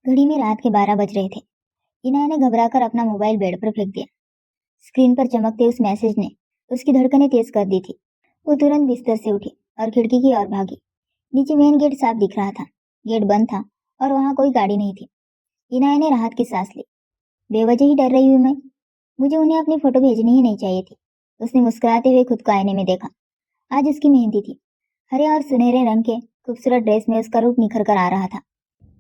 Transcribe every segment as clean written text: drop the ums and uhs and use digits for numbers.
घड़ी में रात के 12 बज रहे थे। इनाया ने घबराकर अपना मोबाइल बेड पर फेंक दिया। स्क्रीन पर चमकते उस मैसेज ने उसकी धड़कनें तेज कर दी थी। वो तुरंत बिस्तर से उठी और खिड़की की ओर भागी। नीचे मेन गेट साफ दिख रहा था। गेट बंद था और वहां कोई गाड़ी नहीं थी। इनाया ने राहत की सांस ली। बेवजह ही डर रही हूँ मैं। मुझे उन्हें अपनी फोटो भेजनी ही नहीं चाहिए थी। उसने मुस्कुराते हुए खुद को आईने में देखा। आज उसकी मेहंदी थी। हरे और सुनहरे रंग के खूबसूरत ड्रेस में उसका रूप निखर कर आ रहा था।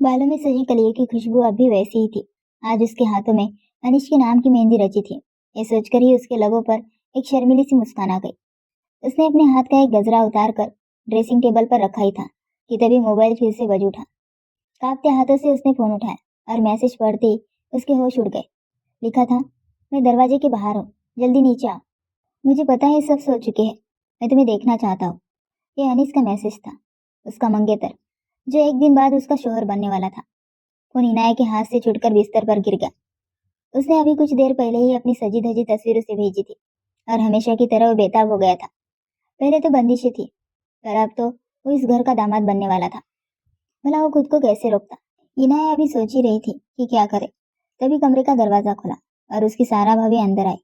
बालों में सजी कलियों की खुशबू अब भी वैसी ही थी। आज उसके हाथों में अनिश के नाम की मेहंदी रची थी। ये सोचकर ही उसके लबों पर एक शर्मीली सी मुस्कान आ गई। उसने अपने हाथ का एक गजरा उतार कर ड्रेसिंग टेबल पर रखा ही था कि तभी मोबाइल फिर से बज उठा। कांपते हाथों से उसने फोन उठाया और मैसेज पढ़ते ही उसके होश उड़ गए। लिखा था, मैं दरवाजे के बाहर हूँ, जल्दी नीचे आओ। मुझे पता है सब सो चुके हैं, मैं तुम्हें देखना चाहता हूँ। ये अनिस का मैसेज था, उसका मंगेतर, जो एक दिन बाद उसका शोहर बनने वाला था। फोन इनाया के हाथ से छूटकर बिस्तर पर गिर गया। उसने अभी कुछ देर पहले ही अपनी सजी धजी तस्वीर उसे भेजी थी और हमेशा की तरह वो बेताब हो गया था। पहले तो बंदिशें थी, पर अब तो वो इस घर का दामाद बनने वाला था। भला वो खुद को कैसे रोकता। इनाया अभी सोच ही रही थी कि क्या करे। तभी कमरे का दरवाजा खुला और उसकी सारा भाभी अंदर आई।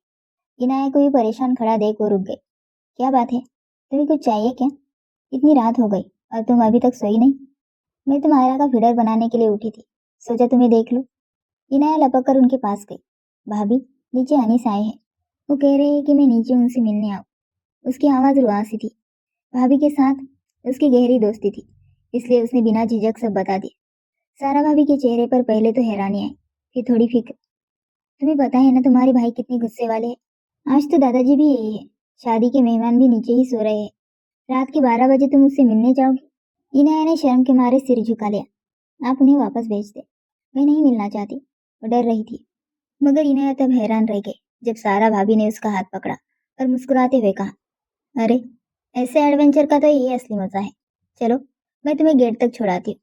इनाया को भी परेशान खड़ा देख वो रुक गई। क्या बात है, तुम्हें कुछ चाहिए क्या? इतनी रात हो गई और तुम अभी तक सोई नहीं? मैं तो मायरा का फिडर बनाने के लिए उठी थी, सोचा तुम्हें देख लूं। इनाया लपक कर उनके पास गई। भाभी, नीचे अनीस आए हैं। वो कह रहे हैं कि मैं नीचे उनसे मिलने आऊं। उसकी आवाज रुआसी थी। भाभी के साथ उसकी गहरी दोस्ती थी, इसलिए उसने बिना झिझक सब बता दिया। सारा भाभी के चेहरे पर पहले तो हैरानी आई, फिर थोड़ी फिक्र। तुम्हें पता है ना तुम्हारे भाई कितने गुस्से वाले हैं। आज तो दादाजी भी यही है। शादी के मेहमान भी नीचे ही सो रहे हैं। रात के 12 बजे तुम उससे मिलने जाओगे? इनाया ने शर्म के मारे सिर झुका लिया। आप उन्हें वापस भेज दे, मैं नहीं मिलना चाहती। वो डर रही थी। मगर इनाया तब हैरान रह गई जब सारा भाभी ने उसका हाथ पकड़ा और मुस्कुराते हुए कहा, अरे, ऐसे एडवेंचर का तो यही असली मजा है। चलो, मैं तुम्हें गेट तक छुड़ाती हूँ।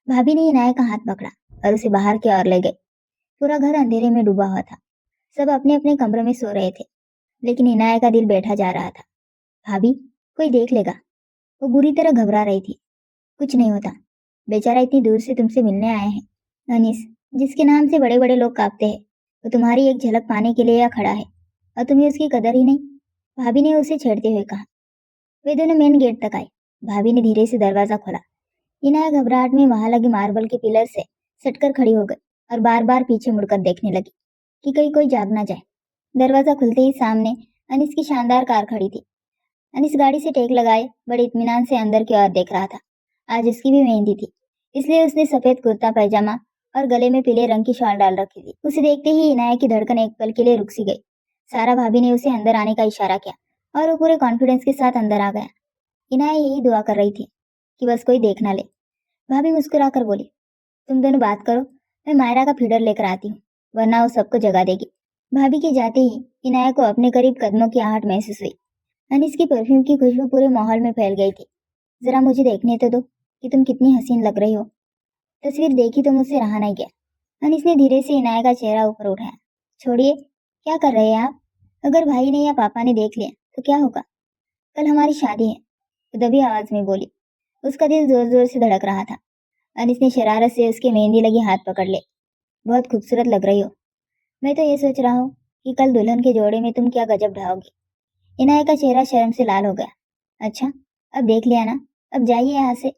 भाभी ने इनाया का हाथ पकड़ा और उसे बाहर की ओर ले गई। पूरा घर अंधेरे में डूबा हुआ था। सब अपने अपने कमरों में सो रहे थे, लेकिन इनाया का दिल बैठा जा रहा था। भाभी, कोई देख लेगा। वो बुरी तरह घबरा रही थी। कुछ नहीं होता, बेचारा इतनी दूर से तुमसे मिलने आए हैं। अनीस, जिसके नाम से बड़े बड़े लोग कांपते हैं, वो तुम्हारी एक झलक पाने के लिए यहाँ खड़ा है और तुम्हें उसकी कदर ही नहीं। भाभी ने उसे छेड़ते हुए कहा। वे दोनों मेन गेट तक आए। भाभी ने धीरे से दरवाजा खोला। इनाया घबराहट में वहां लगे मार्बल के पिलर से सटकर खड़ी हो गई और बार बार पीछे मुड़कर देखने लगी कि कहीं कोई जाग ना जाए। दरवाजा खुलते ही सामने अनिस की शानदार कार खड़ी थी। अनिस गाड़ी से टेक लगाए बड़े इत्मीनान से अंदर की ओर देख रहा था। आज उसकी भी मेहंदी थी, इसलिए उसने सफेद कुर्ता पैजामा और गले में पीले रंग की शॉल डाल रखी थी। उसे देखते ही इनाया की धड़कन एक पल के लिए रुक सी गई। सारा भाभी ने उसे अंदर आने का इशारा किया और वो पूरे कॉन्फिडेंस के साथ अंदर आ गया। इनाया यही दुआ कर रही थी कि बस कोई देख ना ले। भाभी मुस्कुराकर बोली, तुम दोनों बात करो, मैं मायरा का फीडर लेकर आती हूँ, वरना वो सबको जगा देगी। भाभी के जाते ही इनाया को अपने करीब कदमों की आहट महसूस हुई। अनिस की परफ्यूम की खुशबू पूरे माहौल में फैल गई थी। जरा मुझे देखने तो दो कि तुम कितनी हसीन लग रही हो। तस्वीर देखी तो मुझसे रहा नहीं गया। अनिस ने धीरे से इनाया का चेहरा ऊपर उठाया। छोड़िए, क्या कर रहे हैं आप? अगर भाई ने या पापा ने देख लिया तो क्या होगा? कल हमारी शादी है, वो दबी आवाज में बोली। उसका दिल जोर जोर से धड़क रहा था। अनिस ने शरारत से उसके मेहंदी लगी हाथ पकड़ ले। बहुत खूबसूरत लग रही हो। मैं तो ये सोच रहा हूँ कि कल दुल्हन के जोड़े में तुम क्या गजब ढाओगी। इनाया का चेहरा शर्म से लाल हो गया। अच्छा, अब देख लिया ना, अब जाइए यहाँ से।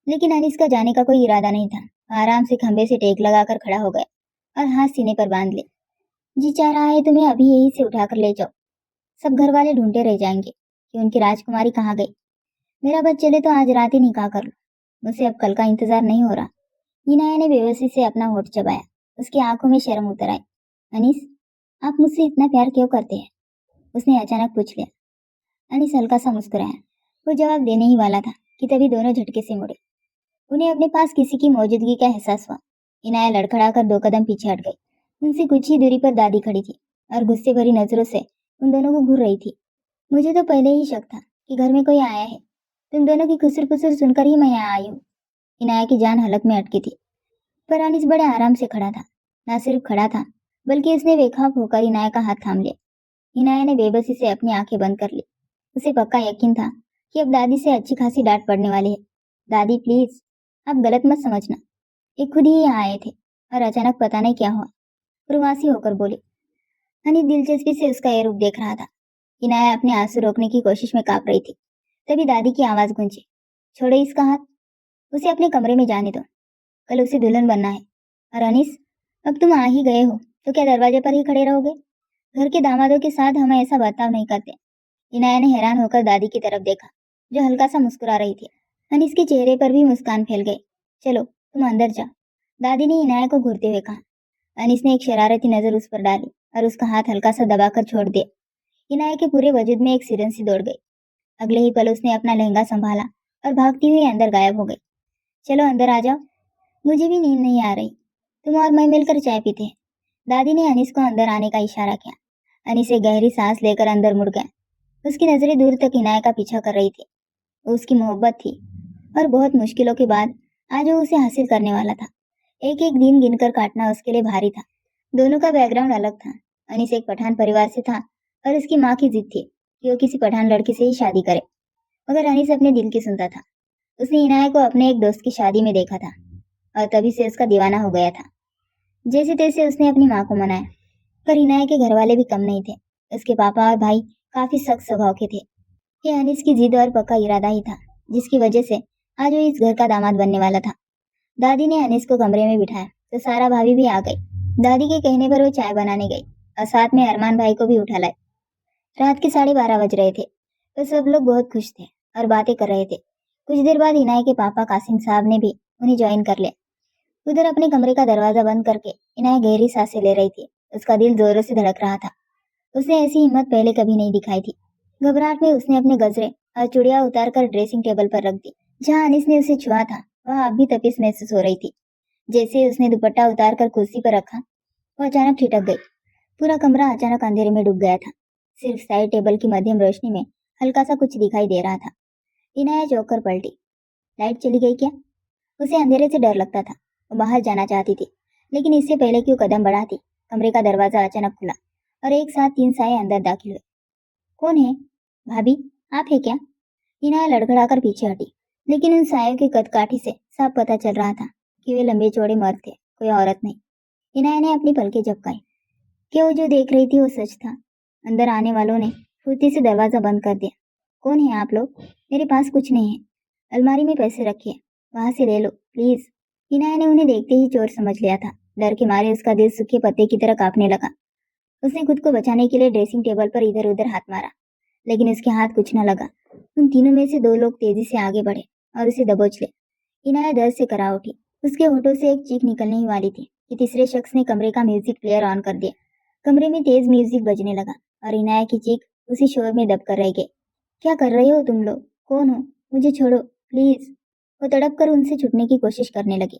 लेकिन अनिस का जाने का कोई इरादा नहीं था। आराम से खंबे से टेक लगाकर खड़ा हो गया और हाथ सीने पर बांध ले। जी चाह रहा है तुम्हें अभी यहीं से उठाकर ले जाओ। सब घर वाले ढूंढते रह जाएंगे कि उनकी राजकुमारी कहाँ गई। मेरा बस चले तो आज रात ही निकाह कर लो। मुझसे अब कल का इंतजार नहीं हो रहा। इनाया ने बेबसी से अपना होठ चबाया। उसकी आंखों में शर्म उतर आई। अनीस, आप मुझसे इतना प्यार क्यों करते हैं? उसने अचानक पूछ लिया। अनीस हल्का सा मुस्कुराया। वो जवाब देने ही वाला था कि तभी दोनों झटके से मुड़े। उन्हें अपने पास किसी की मौजूदगी का एहसास हुआ। इनाया लड़खड़ाकर 2 कदम पीछे हट गई। उनसे कुछ ही दूरी पर दादी खड़ी थी और गुस्से भरी नजरों से उन दोनों को घूर रही थी। मुझे तो पहले ही शक था कि घर में कोई आया है। तुम दोनों की खुसर फुसर सुनकर ही मैं यहाँ आई हूँ। इनाया की जान हलक में अटकी थी, पर अनीस बड़े आराम से खड़ा था। न सिर्फ खड़ा था, बल्कि उसने बेखौफ होकर इनाया का हाथ थाम लिया। इनाया ने बेबसी से अपनी आंखें बंद कर ली। उसे पक्का यकीन था कि अब दादी से अच्छी खासी डांट पड़ने वाली है। दादी प्लीज, आप गलत मत समझना। ये खुद ही यहाँ आए थे और अचानक पता नहीं क्या हुआ प्रवासी होकर बोली। अनिस दिलचस्पी से उसका ये रूप देख रहा था। इनाया अपने आंसू रोकने की कोशिश में कांप रही थी। तभी दादी की आवाज गूंजी, छोड़ो इसका हाथ, उसे अपने कमरे में जाने दो, कल उसे दुल्हन बनना है। और अनिस, अब तुम आ ही गए हो तो क्या दरवाजे पर ही खड़े रहोगे? घर के दामादों के साथ हम ऐसा बर्ताव नहीं करते। इनाया ने हैरान होकर दादी की तरफ देखा, जो हल्का सा मुस्कुरा रही थी। अनिस के चेहरे पर भी मुस्कान फैल गई। चलो तुम अंदर जाओ, दादी ने इनाया को घूरते हुए कहा। अनिस ने एक शरारती नजर उस पर डाली और उसका हाथ हल्का सा दबाकर छोड़ दिया। इनाया के पूरे वजूद में एक सिरन सी दौड़ गई। अगले ही पल उसने अपना लहंगा संभाला और भागती हुई अंदर गायब हो गई। चलो अंदर आ जाओ, मुझे भी नींद नहीं आ रही, तुम और मैं मिलकर चाय पीते हैं। दादी ने अनिस को अंदर आने का इशारा किया। अनिस एक गहरी सांस लेकर अंदर मुड़ गया। उसकी नजरें दूर तक इनाया का पीछा कर रही थी। वो उसकी मोहब्बत थी और बहुत मुश्किलों के बाद आज वो उसे हासिल करने वाला था। एक एक दिन गिनकर काटना उसके लिए भारी था। दोनों का बैकग्राउंड अलग था। अनिस एक पठान परिवार से था और उसकी माँ की जिद थी कि वो किसी पठान लड़की से ही शादी करे, मगर अनिस अपने दिल की सुनता था। उसने इनाया को अपने एक दोस्त की शादी में देखा था और तभी से उसका दीवाना हो गया था। जैसे तैसे उसने अपनी माँ को मनाया, पर इनाया के घर वाले भी कम नहीं थे। उसके पापा और भाई काफी सख्त स्वभाव के थे। ये अनिस की जिद और पक्का इरादा ही था जिसकी वजह से आज वो इस घर का दामाद बनने वाला था। दादी ने अनिस को कमरे में बिठाया तो सारा भाभी भी आ गई। दादी के कहने पर वो चाय बनाने गई और साथ में अरमान भाई को भी उठा लाई। रात के 12:30 बज रहे थे तो सब लोग बहुत खुश थे और बातें कर रहे थे। कुछ देर बाद इनाया के पापा कासिम साहब ने भी उन्हें ज्वाइन कर लिया। उधर अपने कमरे का दरवाजा बंद करके इनाया गहरी सांसें ले रही थी। उसका दिल जोरों से धड़क रहा था। उसने ऐसी हिम्मत पहले कभी नहीं दिखाई थी। घबराहट में उसने अपने गजरे और चूड़ियां उतार कर ड्रेसिंग टेबल पर रख दी। जहाँ अनिस ने उसे छुआ था वह अब भी तपिश महसूस हो रही थी। जैसे ही उसने दुपट्टा उतार कर कुर्सी पर रखा, वो अचानक ठिठक गई। पूरा कमरा अचानक अंधेरे में डूब गया था। सिर्फ साइड टेबल की मध्यम रोशनी में हल्का सा कुछ दिखाई दे रहा था। इनाया चौंक कर पलटी। लाइट चली गई क्या? उसे अंधेरे से डर लगता था। वो बाहर जाना चाहती थी, लेकिन इससे पहले कि वो कदम बढ़ाती, कमरे का दरवाजा अचानक खुला और एक साथ 3 साए अंदर दाखिल हुए। कौन है? भाभी, आप है क्या? इनाया लड़खड़ाकर पीछे हटी, लेकिन उन सायों की कदकाठी से साफ पता चल रहा था कि वे लंबे चौड़े मर्द थे, कोई औरत नहीं। इनाया ने अपनी पलकें झपकाई। क्या वो जो देख रही थी वो सच था? अंदर आने वालों ने फुर्ती से दरवाजा बंद कर दिया। कौन है आप लोग? मेरे पास कुछ नहीं है, अलमारी में पैसे रखिए, वहां से ले लो प्लीज। इनाया ने उन्हें देखते ही चोर समझ लिया था। डर के मारे उसका दिल सूखे पत्ते की तरह कांपने लगा। उसने खुद को बचाने के लिए ड्रेसिंग टेबल पर इधर उधर हाथ मारा, लेकिन उसके हाथ कुछ न लगा। उन तीनों में से 2 लोग तेजी से आगे बढ़े और उसे दबोच ले। इनाया दर्द से करा उठी। उसके होठों से एक चीख निकलने ही वाली थी कि तीसरे शख्स ने कमरे का म्यूजिक प्लेयर ऑन कर दिया। कमरे में तेज म्यूजिक बजने लगा और इनाया की चीख उसी शोर में दब कर रह गई। क्या कर रहे हो तुम लोग? कौन हो? मुझे छोड़ो प्लीज। वो तड़प कर उनसे छुटने की कोशिश करने लगी,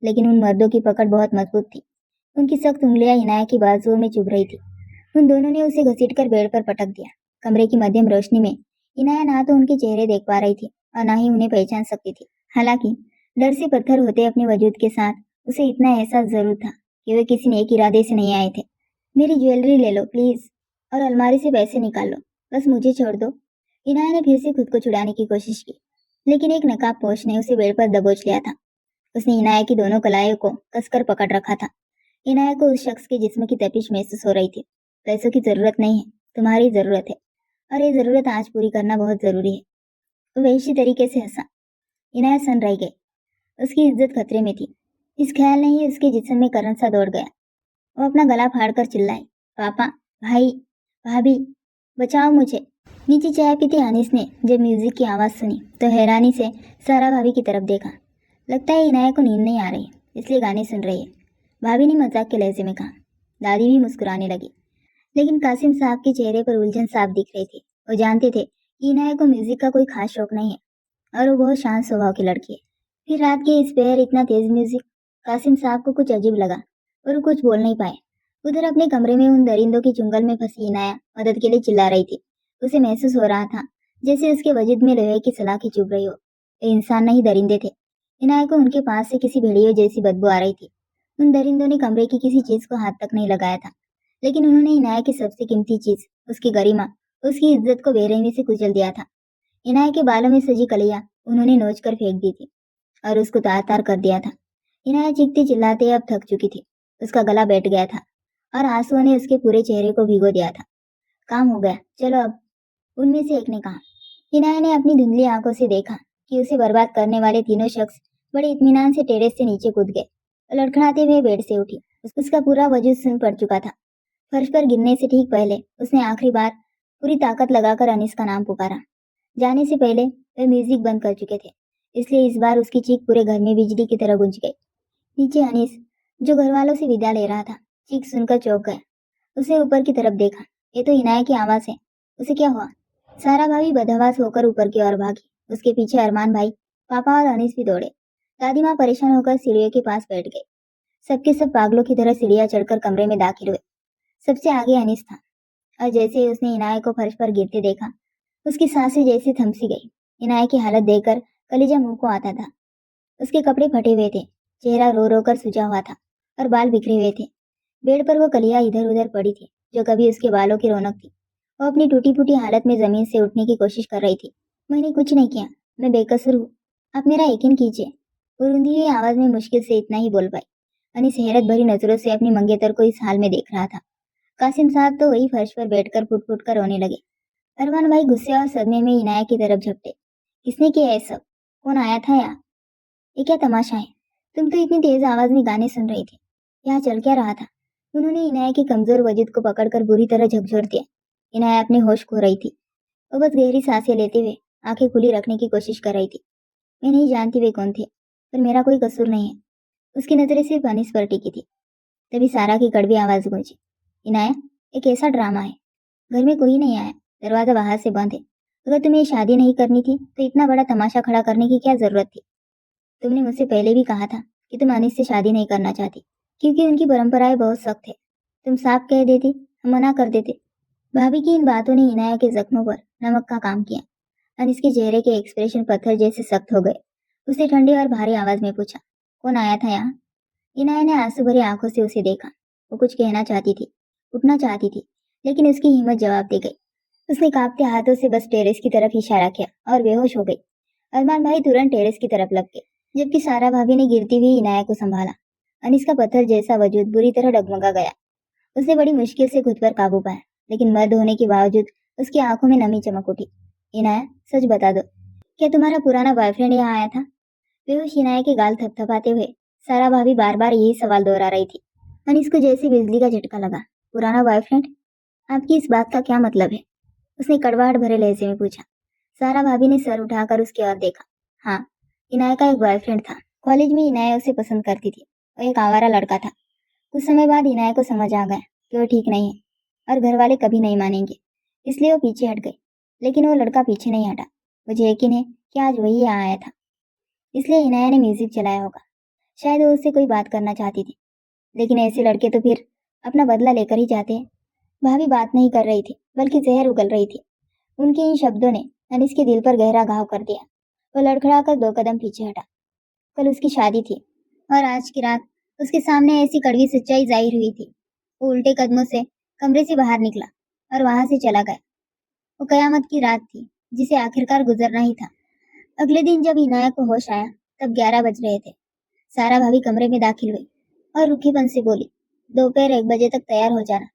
लेकिन उन मर्दों की पकड़ बहुत मजबूत थी। उनकी सख्त उंगलियां इनाया की बाजुओं में चुभ रही थी। उन दोनों ने उसे घसीटकर बेड पर पटक दिया। कमरे की मध्यम रोशनी में इनाया ना तो उनके चेहरे देख पा रही थी और ना ही उन्हें पहचान सकती थी। हालांकि डर से पत्थर होते अपने वजूद के साथ उसे इतना एहसास जरूर था कि वे किसी नेक इरादे से नहीं आए थे। मेरी ज्वेलरी ले लो प्लीज, और अलमारी से पैसे निकाल लो, बस मुझे छोड़ दो। इनाया ने फिर से खुद को छुड़ाने की कोशिश की, लेकिन एक नकाबपोश ने उसे बेड पर दबोच लिया था। उसने इनाया की दोनों कलाइयों को कसकर पकड़ रखा था। इनाया को उस शख्स के जिस्म की तपिश महसूस हो रही थी। पैसों की जरूरत नहीं है, तुम्हारी जरूरत है, और ये जरूरत आज पूरी करना बहुत जरूरी है। वो वैसी तरीके से हंसा। इनाया सन रह गई। उसकी इज्जत खतरे में थी। इस ख्याल ने ही उसके जिस्म में करंट सा दौड़ गया। वो अपना गला फाड़कर चिल्लाई, पापा, भाई, भाभी, बचाओ मुझे। नीचे चाय पीते अनीस ने जब म्यूजिक की आवाज़ सुनी तो हैरानी से सारा भाभी की तरफ देखा। लगता है इनाया को नींद नहीं आ रही, इसलिए गाने सुन रही है, भाभी ने मजाक के लहजे में कहा। दादी भी मुस्कुराने लगी, लेकिन कासिम साहब के चेहरे पर उलझन साफ दिख रही थी। वो जानते थे कि इनाया को म्यूजिक का कोई खास शौक नहीं है और वो बहुत शांत स्वभाव की लड़की है। फिर रात के इस पहर इतना तेज म्यूजिक, कासिम साहब को कुछ अजीब लगा और वो कुछ बोल नहीं पाए। उधर अपने कमरे में उन दरिंदों की चुंगल में फंसी इनाया मदद के लिए चिल्ला रही थी। उसे महसूस हो रहा था जैसे उसके वजूद में लोहे की सलाखी चुभ रही हो। ये इंसान नहीं, दरिंदे थे। इनाया को उनके पास से किसी भेड़ियों जैसी बदबू आ रही थी। उन दरिंदों ने कमरे की किसी चीज को हाथ तक नहीं लगाया था, लेकिन उन्होंने इनाया की सबसे कीमती चीज, उसकी गरिमा, उसकी इज्जत को बेरहमी से कुचल दिया था। इनाया के बालों में सजी कलियां उन्होंने नोच कर फेंक दी थी और उसको तार तार कर दिया था। इनाया चीखते चिल्लाते अब थक चुकी थी। उसका गला बैठ गया था और आंसुओं ने उसके पूरे चेहरे को भिगो दिया था। काम हो गया, चलो अब, उनमें से एक ने कहा। इनाया ने अपनी धुंधली आंखों से देखा कि उसे बर्बाद करने वाले तीनों शख्स बड़े इत्मीनान से टेरेस से नीचे कूद गए और लड़खड़ाते हुए बेड से उठी। उसका पूरा वजूद सुन पड़ चुका था। फर्श पर गिरने से ठीक पहले उसने आखिरी बार पूरी ताकत लगाकर अनीस का नाम पुकारा। जाने से पहले वे म्यूजिक बंद कर चुके थे, इसलिए इस बार उसकी चीख पूरे घर में बिजली की तरह गूंज गई। नीचे अनीस, जो घर वालों से विदा ले रहा था, चीख सुनकर चौंक गया। उसने ऊपर की तरफ देखा। ये तो इनाया की आवाज है। उसे क्या हुआ? सारा भाभी बदहवास होकर ऊपर की ओर भागी। उसके पीछे अरमान भाई, पापा और अनीस भी दौड़े। दादी माँ परेशान होकर सीढ़ियों के पास बैठ गई। सबके सब पागलों की तरह सीढ़ियां चढ़कर कमरे में दाखिल हुए। सबसे आगे अनीस था और जैसे ही उसने इनाया को फर्श पर गिरते देखा, उसकी सांसें जैसे थमसी गई। इनाया की हालत देखकर कलेजा मुंह को आता था। उसके कपड़े फटे हुए थे, चेहरा रो रो कर सूजा हुआ था और बाल बिखरे हुए थे। बेड पर वो कलियां इधर उधर पड़ी थी जो कभी उसके बालों की रौनक थी। वो अपनी टूटी फूटी हालत में जमीन से उठने की कोशिश कर रही थी। मैंने कुछ नहीं किया, मैं बेकसूर हूँ, आप मेरा यकीन कीजिए। वो रुंधी हुई आवाज में मुश्किल से इतना ही बोल पाई। अनीस हैरत भरी नजरों से अपनी मंगेतर को इस हाल में देख रहा था। कासिम साहब तो वही फर्श पर बैठकर फुट फुट कर रोने लगे। अरमान भाई गुस्से और सदमे में इनाया की तरफ झपटे। किसने किया है सब? कौन आया था यहाँ? ये क्या तमाशा है? तुम तो इतनी तेज आवाज में गाने सुन रही थी, यहाँ चल क्या रहा था? उन्होंने इनाया के कमजोर वजूद को पकड़कर बुरी तरह झकझोर दिया। इनाया अपने होश खो रही थी। वो बस गहरी सांसें लेते हुए आंखें खुली रखने की कोशिश कर रही थी। मैं नहीं जानती वे कौन थे, पर मेरा कोई कसूर नहीं है। उसकी नजरें सिर्फ अनीस पर टिकी थी। तभी सारा की कड़वी आवाज गूंजी। इनाया, एक ऐसा ड्रामा है, घर में कोई नहीं आया, दरवाजा बाहर से बंद है। अगर तुम्हें शादी नहीं करनी थी तो इतना बड़ा तमाशा खड़ा करने की क्या जरूरत थी? तुमने मुझसे पहले भी कहा था कि तुम अनीस से शादी नहीं करना चाहती, क्योंकि उनकी परंपराएं बहुत सख्त है। तुम साफ कह देती, हम मना कर देते। भाभी की इन बातों ने इनाया के जख्मों पर नमक का काम किया। अनीस के चेहरे के एक्सप्रेशन पत्थर जैसे सख्त हो गए। उसने ठंडी और भारी आवाज में पूछा, कौन आया था यहाँ? इनाया ने आंसू भरी आंखों से उसे देखा। वो कुछ कहना चाहती थी, उठना चाहती थी, लेकिन उसकी हिम्मत जवाब दे गई। उसने कांपते हाथों से बस टेरेस की तरफ इशारा किया और बेहोश हो गई। अरमान भाई तुरंत टेरेस की तरफ लग गए, जबकि सारा भाभी ने गिरती हुई इनाया को संभाला। अनीस का पत्थर जैसा वजूद बुरी तरह डगमगा गया। उसने बड़ी मुश्किल से खुद पर काबू पाया, लेकिन मर्द होने के बावजूद उसकी आंखों में नमी चमक उठी। इनाया, सच बता दो, क्या तुम्हारा पुराना बॉयफ्रेंड यहाँ आया था? बेहोश इनाया के गाल थपथपाते हुए सारा भाभी बार बार यही सवाल दोहरा रही थी। अनीस को जैसे बिजली का झटका लगा। पुराना बॉयफ्रेंड? आपकी इस बात का क्या मतलब है? उसने कड़वाहट भरे लहजे में पूछा। सारा भाभी ने सर उठाकर उसकी ओर देखा। हाँ, इनाया का एक बॉयफ्रेंड था। कॉलेज में इनाया उसे पसंद करती थी। वो एक आवारा लड़का था। कुछ समय बाद इनाया को समझ आ गया कि वो ठीक नहीं है और घर वाले कभी नहीं मानेंगे, इसलिए वो पीछे हट गई। लेकिन वो लड़का पीछे नहीं हटा। मुझे यकीन है कि आज वही यहाँ आया था, इसलिए इनाया ने म्यूजिक चलाया होगा। शायद वो उससे कोई बात करना चाहती थी, लेकिन ऐसे लड़के तो फिर अपना बदला लेकर ही जाते हैं। भाभी बात नहीं कर रही थी, बल्कि जहर उगल रही थी। उनके इन शब्दों ने अनीस के दिल पर गहरा घाव कर दिया। वो लड़खड़ा कर 2 कदम पीछे हटा। कल उसकी शादी थी और आज की रात उसके सामने ऐसी कड़वी सच्चाई जाहिर हुई थी। वो उल्टे कदमों से कमरे से बाहर निकला और वहां से चला गया। वो कयामत की रात थी जिसे आखिरकार गुजरना ही था। अगले दिन जब इनाया को होश आया तब 11 बज रहे थे। सारा भाभी कमरे में दाखिल हुई और रूखेपन से बोली, दोपहर 1 बजे तक तैयार हो जाना।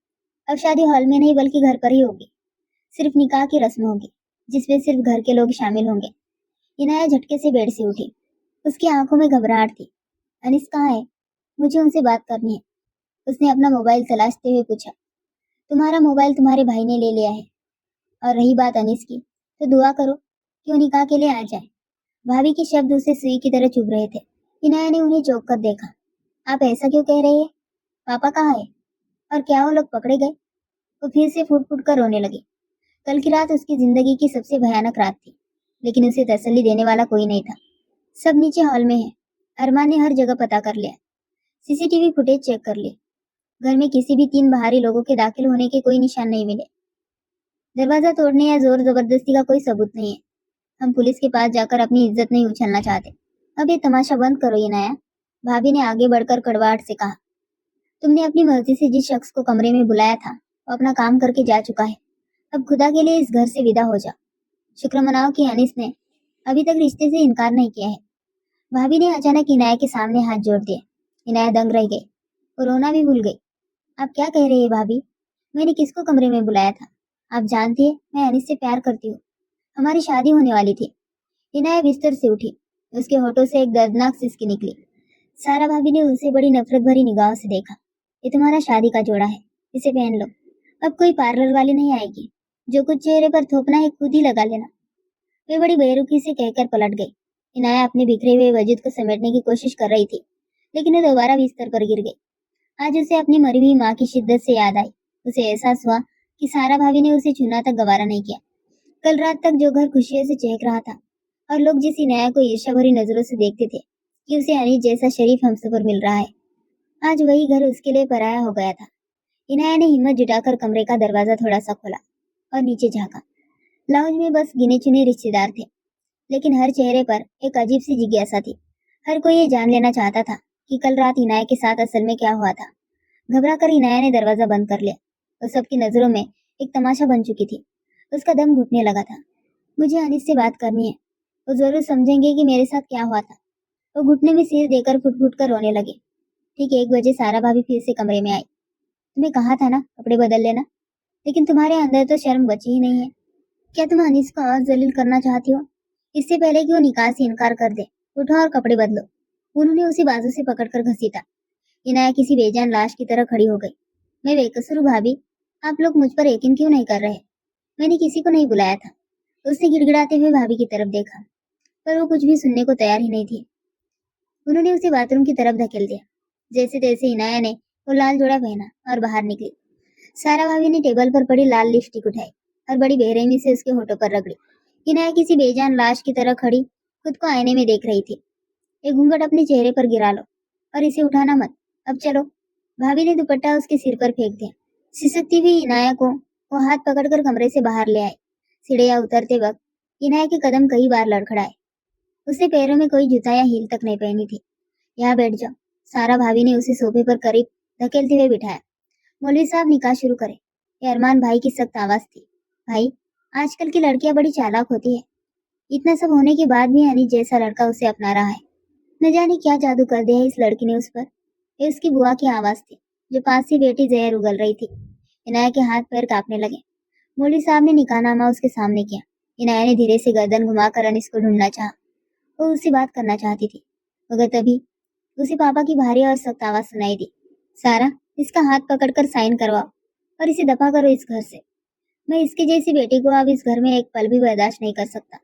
अब शादी हॉल में नहीं बल्कि घर पर ही होगी। सिर्फ निकाह की रस्म होगी, जिसमें सिर्फ घर के लोग शामिल होंगे। इनाया झटके से बेड से उठी। उसकी आंखों में घबराहट थी। अनीस कहाँ है? मुझे उनसे बात करनी है। उसने अपना मोबाइल तलाशते हुए पूछा। तुम्हारा मोबाइल तुम्हारे भाई ने ले लिया है। और रही बात अनीस की, तो दुआ करो कि वो निकाह के लिए आ जाए। भाभी के शब्द उसे सुई की तरह चुभ रहे थे। इनाया ने उन्हें चौंक कर देखा। आप ऐसा क्यों कह रही है? पापा कहाँ है? और क्या वो लोग पकड़े गए? वो फिर से फुट फुट कर रोने लगी। कल की रात उसकी जिंदगी की सबसे भयानक रात थी, लेकिन उसे तसल्ली देने वाला कोई नहीं था। सब नीचे हॉल में है। अरमान ने हर जगह पता कर लिया, सीसीटीवी फुटेज चेक कर ली। घर में किसी भी 3 बाहरी लोगों के दाखिल होने के कोई निशान नहीं मिले। दरवाजा तोड़ने या जोर जबरदस्ती का कोई सबूत नहीं है। हम पुलिस के पास जाकर अपनी इज्जत नहीं उछलना चाहते। अब ये तमाशा बंद करो इनाया, भाभी ने आगे बढ़कर कड़वाहट से कहा। तुमने अपनी मर्जी से जिस शख्स को कमरे में बुलाया था वो अपना काम करके जा चुका है। अब खुदा के लिए इस घर से विदा हो जाओ। शुक्र मनाओ कि अनीस ने अभी तक रिश्ते से इनकार नहीं किया है। भाभी ने अचानक इनाया के सामने हाथ जोड़ दिए। इनाया दंग रह गई और रोना भी भूल गई। आप क्या कह रही है भाभी? मैंने किसको कमरे में बुलाया था? आप जानती है मैं अनिस से प्यार करती हूँ। हमारी शादी होने वाली थी। इनाया बिस्तर से उठी। उसके होठों से एक दर्दनाक सिसकी निकली। सारा भाभी ने उसे बड़ी नफरत भरी निगाहों से देखा। ये तुम्हारा शादी का जोड़ा है, इसे पहन लो। अब कोई पार्लर वाली नहीं आएगी। जो कुछ चेहरे पर थोपना है खुद ही लगा लेना। वे बड़ी बेरुखी से कहकर पलट गई। इनाया अपने बिखरे हुए वजूद को समेटने की कोशिश कर रही थी, लेकिन वो दोबारा बिस्तर पर गिर गई। आज उसे अपनी मरी हुई माँ की शिद्दत से याद आई। उसे एहसास हुआ कि सारा भाभी ने उसे छूना तक गवारा नहीं किया। कल रात तक जो घर खुशियों से चहक रहा था और लोग जिस इनाया को ईर्ष्या भरी नजरों से देखते थे कि उसे अनीस जैसा शरीफ हमसफर मिल रहा है, आज वही घर उसके लिए पराया हो गया था। इनाया ने हिम्मत जुटाकर कमरे का दरवाजा थोड़ा सा खोला और नीचे झांका। लाउंज में बस गिने चुने रिश्तेदार थे, लेकिन हर चेहरे पर एक अजीब सी जिज्ञासा थी। हर कोई ये जान लेना चाहता था कि कल रात इनाया के साथ असल में क्या हुआ था। घबरा कर इनाया ने दरवाजा बंद कर लिया। वो सबकी नजरों में एक तमाशा बन चुकी थी। उसका दम घुटने लगा था। मुझे अनीस से बात करनी है। वो जरूर समझेंगे कि मेरे साथ क्या हुआ था। वो घुटने में सिर देकर फुट फुट कर रोने लगे। ठीक 1 बजे सारा भाभी फिर से कमरे में आई। तुम्हें कहा था ना कपड़े बदल लेना, लेकिन तुम्हारे अंदर तो शर्म बची ही नहीं है। क्या तुम अनीस को और जलील करना चाहती हो? इससे पहले कि वो निकाह से इनकार कर दे, उठो और कपड़े बदलो। उन्होंने उसी बाजू से पकड़कर घसीटा। इनाया किसी बेजान लाश की तरह खड़ी हो गई। मैं बेकसूर हूँ भाभी, आप लोग मुझ पर यकीन क्यों नहीं कर रहे? मैंने किसी को नहीं बुलाया था। उसने गिड़गिड़ाते हुए भाभी की तरफ देखा, पर वो कुछ भी सुनने को तैयार ही नहीं थी। उन्होंने उसे बाथरूम की तरफ धकेल दिया। जैसे तैसे इनाया ने वो लाल जोड़ा पहना और बाहर निकली। सारा भाभी ने टेबल पर पड़ी लाल लिपस्टिक उठाई और बड़ी बेरहमी से उसके होठों पर रगड़ी। इनाया किसी बेजान लाश की तरह खड़ी खुद को आईने में देख रही थी। एक घूंघट अपने चेहरे पर गिरा लो और इसे उठाना मत। अब चलो। भाभी ने दुपट्टा उसके सिर पर फेंक दिया। सिसकती हुई इनाया को वो हाथ पकड़कर कमरे से बाहर ले आए। सीढ़ियां उतरते वक्त इनाया के कदम कई बार लड़खड़ाए। उसने पैरों में कोई जूता या हील तक नहीं पहनी थी। यहाँ बैठ जाओ। सारा भाभी ने उसे सोफे पर करीब धकेलते हुए बिठाया। मौलवी साहब निकाह शुरू करें। ये अरमान भाई की सख्त आवाज थी। भाई, आजकल की लड़कियां बड़ी चालाक होती है। इतना सब होने के बाद भी अनीस जैसा लड़का उसे अपना रहा है। न जाने क्या जादू कर दिया है इस लड़की ने उस पर। ये उसकी बुआ की आवाज थी, जो पास से बेटी जहर उगल रही थी। इनाया के हाथ पैर कांपने लगे। मौलवी साहब ने निकाहनामा उसके सामने किया। इनाया ने धीरे से गर्दन घुमाकर अनीस को ढूंढना चाहा। वो उससे बात करना चाहती थी, मगर तभी उसे पापा की भारी और सख्त आवाज सुनाई दी। सारा, इसका हाथ पकड़कर साइन करवाओ और इसे दफा करो इस घर से। मैं इसके जैसी बेटी को अब इस घर में एक पल भी बर्दाश्त नहीं कर सकता।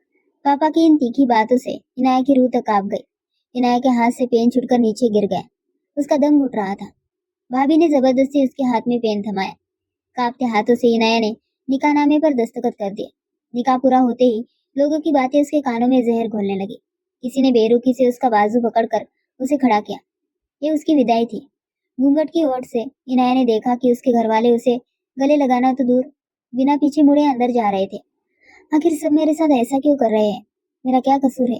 पापा की इन तीखी बातों से इनाया की रूह तक कांप गई। इनाया के हाथ से पेन छुटकर नीचे गिर गया। उसका दम घुट रहा था। भाभी ने जबरदस्ती उसके हाथ में पेन थमाया। कांपते हाथों से इनाया ने निकाहनामे पर दस्तखत कर दिए। निकाह पूरा होते ही लोगों की बातें उसके कानों में जहर घोलने लगी। किसी ने बेरुखी से उसका बाजू पकड़कर उसे खड़ा किया। ये उसकी विदाई थी। घूंघट की ओट से इनाया ने देखा कि उसके घरवाले उसे गले लगाना तो दूर, बिना पीछे मुड़े अंदर जा रहे थे। आखिर सब मेरे साथ ऐसा क्यों कर रहे हैं? मेरा क्या कसूर है?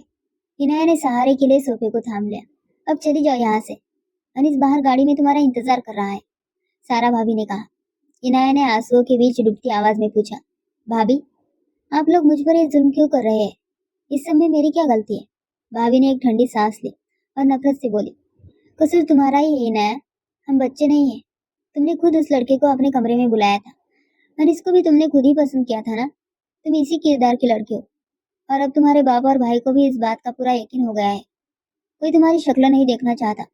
इनाया ने सहारे के लिए सोफे को थाम लिया। अब चली जाओ यहाँ से। अनीस बाहर गाड़ी में तुम्हारा इंतजार कर रहा है, सारा भाभी ने कहा। इनाया ने आंसुओं के बीच डूबती आवाज में पूछा, भाभी, आप लोग मुझ पर ये जुल्म क्यों कर रहे हैं? इस सब में मेरी क्या गलती है? भाभी ने एक ठंडी सांस ली और नफरत से बोली, कसूर तुम्हारा ही है इनाया, हम बच्चे नहीं हैं। तुमने खुद उस लड़के को अपने कमरे में बुलाया था और इसको भी तुमने खुद ही पसंद किया था ना। तुम इसी किरदार की लड़की हो और अब तुम्हारे बाप और भाई को भी इस बात का पूरा यकीन हो गया है। कोई तुम्हारी शक्ल नहीं देखना चाहता।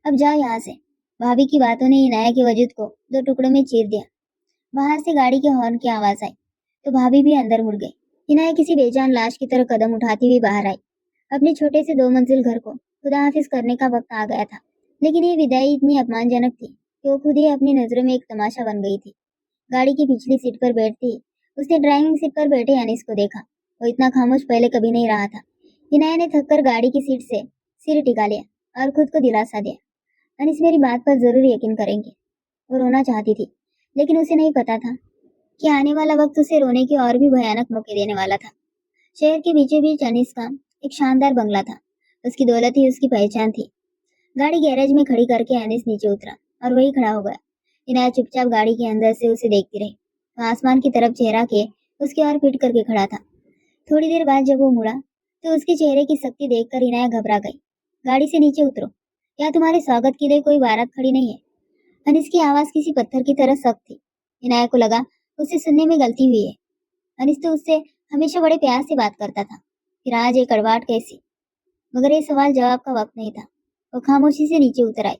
अब जाओ यहाँ से। भाभी की बातों ने इनाया के वजूद को 2 टुकड़ों में चीर दिया। बाहर से गाड़ी के हॉर्न की आवाज आई तो भाभी भी अंदर मुड़ गई। इनाया किसी बेजान लाश की तरह कदम उठाती हुई बाहर आई। अपने छोटे से 2 मंजिल घर को खुदा हाफिज करने का वक्त आ गया था, लेकिन ये विदाई इतनी अपमानजनक थी कि वो खुद ही अपनी नजरों में एक तमाशा बन गई थी। गाड़ी की पिछली सीट पर बैठती ही उसने ड्राइविंग सीट पर बैठे अनीस को देखा। वो इतना खामोश पहले कभी नहीं रहा था। इनाया ने थककर गाड़ी की सीट से सिर टिका लिया और खुद को दिलासा दिया, अनीस मेरी बात पर जरूर यकीन करेंगे। वो रोना चाहती थी, लेकिन उसे नहीं पता था कि आने वाला वक्त उसे रोने के और भी भयानक मौके देने वाला था। शहर के बीचों बीच अनीस का एक शानदार बंगला था। उसकी दौलत ही उसकी पहचान थी। गाड़ी गैरेज में खड़ी करके अनीस नीचे उतरा और वही खड़ा हो गया। इनाया चुपचाप गाड़ी के अंदर से उसे देखती रही। वो आसमान की तरफ चेहरा के उसके और पीट करके खड़ा था। थोड़ी देर बाद जब वो मुड़ा तो उसके चेहरे की सख्ती देखकर इनाया घबरा गई। गाड़ी से नीचे उतरो, या तुम्हारे स्वागत के लिए कोई बारात खड़ी नहीं है। अनिस की आवाज किसी पत्थर की तरह सख्त थी। इनाया को लगा उससे सुनने में गलती हुई है। अनिस तो उससे हमेशा बड़े प्यार से बात करता था, फिर आज एक कड़वाहट कैसी। मगर ये सवाल जवाब का वक्त नहीं था। वो खामोशी से नीचे उतर आई।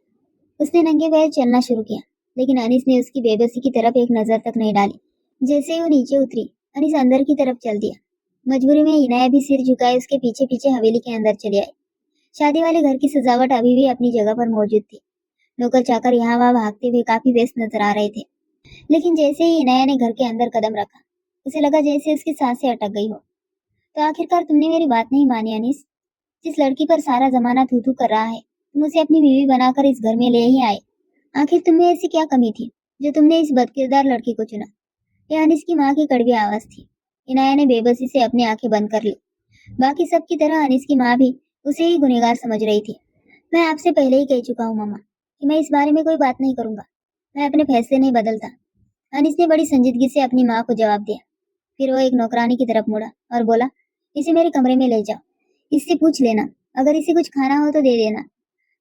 उसने नंगे पैर चलना शुरू किया, लेकिन अनिस ने उसकी बेबसी की तरफ एक नजर तक नहीं डाली। जैसे ही वो नीचे उतरी, अनिस अंदर की तरफ चल दिया। मजबूरी में इनाया भी सिर झुकाए उसके पीछे पीछे हवेली के अंदर चली आई। शादी वाले घर की सजावट अभी भी अपनी जगह पर मौजूद थी। नौकर चाकर यहाँ वहाँ भागते हुए काफी व्यस्त नजर आ रहे थे। लेकिन जैसे ही इनाया ने घर के अंदर कदम रखा, उसे लगा जैसे उसकी सांसें अटक गई हो। तो आखिरकार तुमने मेरी बात नहीं मानी अनिस। जिस लड़की पर सारा जमाना थू थू कर रहा है, तुम उसे अपनी बीवी बनाकर इस घर में ले ही आए। आखिर तुम्हें ऐसी क्या कमी थी जो तुमने इस बदकिरदार लड़की को चुना? यह अनिस की माँ की कड़वी आवाज थी। इनाया ने बेबसी से अपनी आंखें बंद कर ली। बाकी सब की तरह अनिस की माँ भी उसे ही गुनहगार समझ रही थी। मैं आपसे पहले ही कह चुका हूँ मम्मा कि मैं इस बारे में कोई बात नहीं करूंगा। मैं अपने फैसले नहीं बदलता। अनिस ने बड़ी संजीदगी से अपनी माँ को जवाब दिया। फिर वो एक नौकरानी की तरफ मुड़ा और बोला, इसे मेरे कमरे में ले जाओ। इससे पूछ लेना, अगर इसे कुछ खाना हो तो दे देना।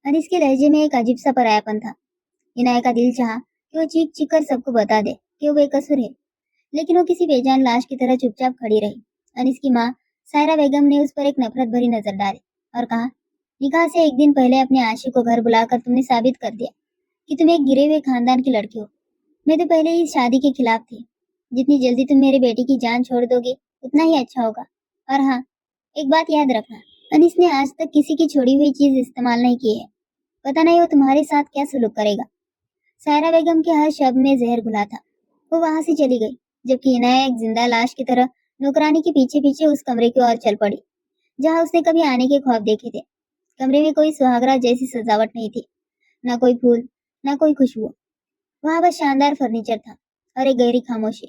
अनिस के लहजे में एक अजीब सा परायापन था। इनाया का दिल चाहा कि वो चीख चीख कर सबको बता दे कि वो बेकसूर है, लेकिन वो किसी बेजान लाश की तरह चुपचाप खड़ी रही। अनिस की माँ सायरा बेगम ने उस पर एक नफरत भरी नजर डाली और कहा, निकाह से एक दिन पहले अपने आशिक को घर बुलाकर तुमने साबित कर दिया कि तुम एक गिरे हुए खानदान की लड़की हो। मैं तो पहले ही इस शादी के खिलाफ थी। जितनी जल्दी तुम मेरे बेटे की जान छोड़ दोगे उतना ही अच्छा होगा। और हाँ, एक बात याद रखना, अनिस ने आज तक किसी की छोड़ी हुई चीज इस्तेमाल नहीं की है। पता नहीं वो तुम्हारे साथ क्या सलूक करेगा। सायरा बेगम के हर शब्द में जहर घुला था। वो वहां से चली गई, जबकि इनाया एक जिंदा लाश की तरह नौकरानी के पीछे पीछे उस कमरे की ओर चल पड़ी जहाँ उसने कभी आने के ख्वाब देखे थे। कमरे में कोई सुहागरात जैसी सजावट नहीं थी, ना कोई फूल, ना कोई खुशबू। वहां बस शानदार फर्नीचर था और एक गहरी खामोशी।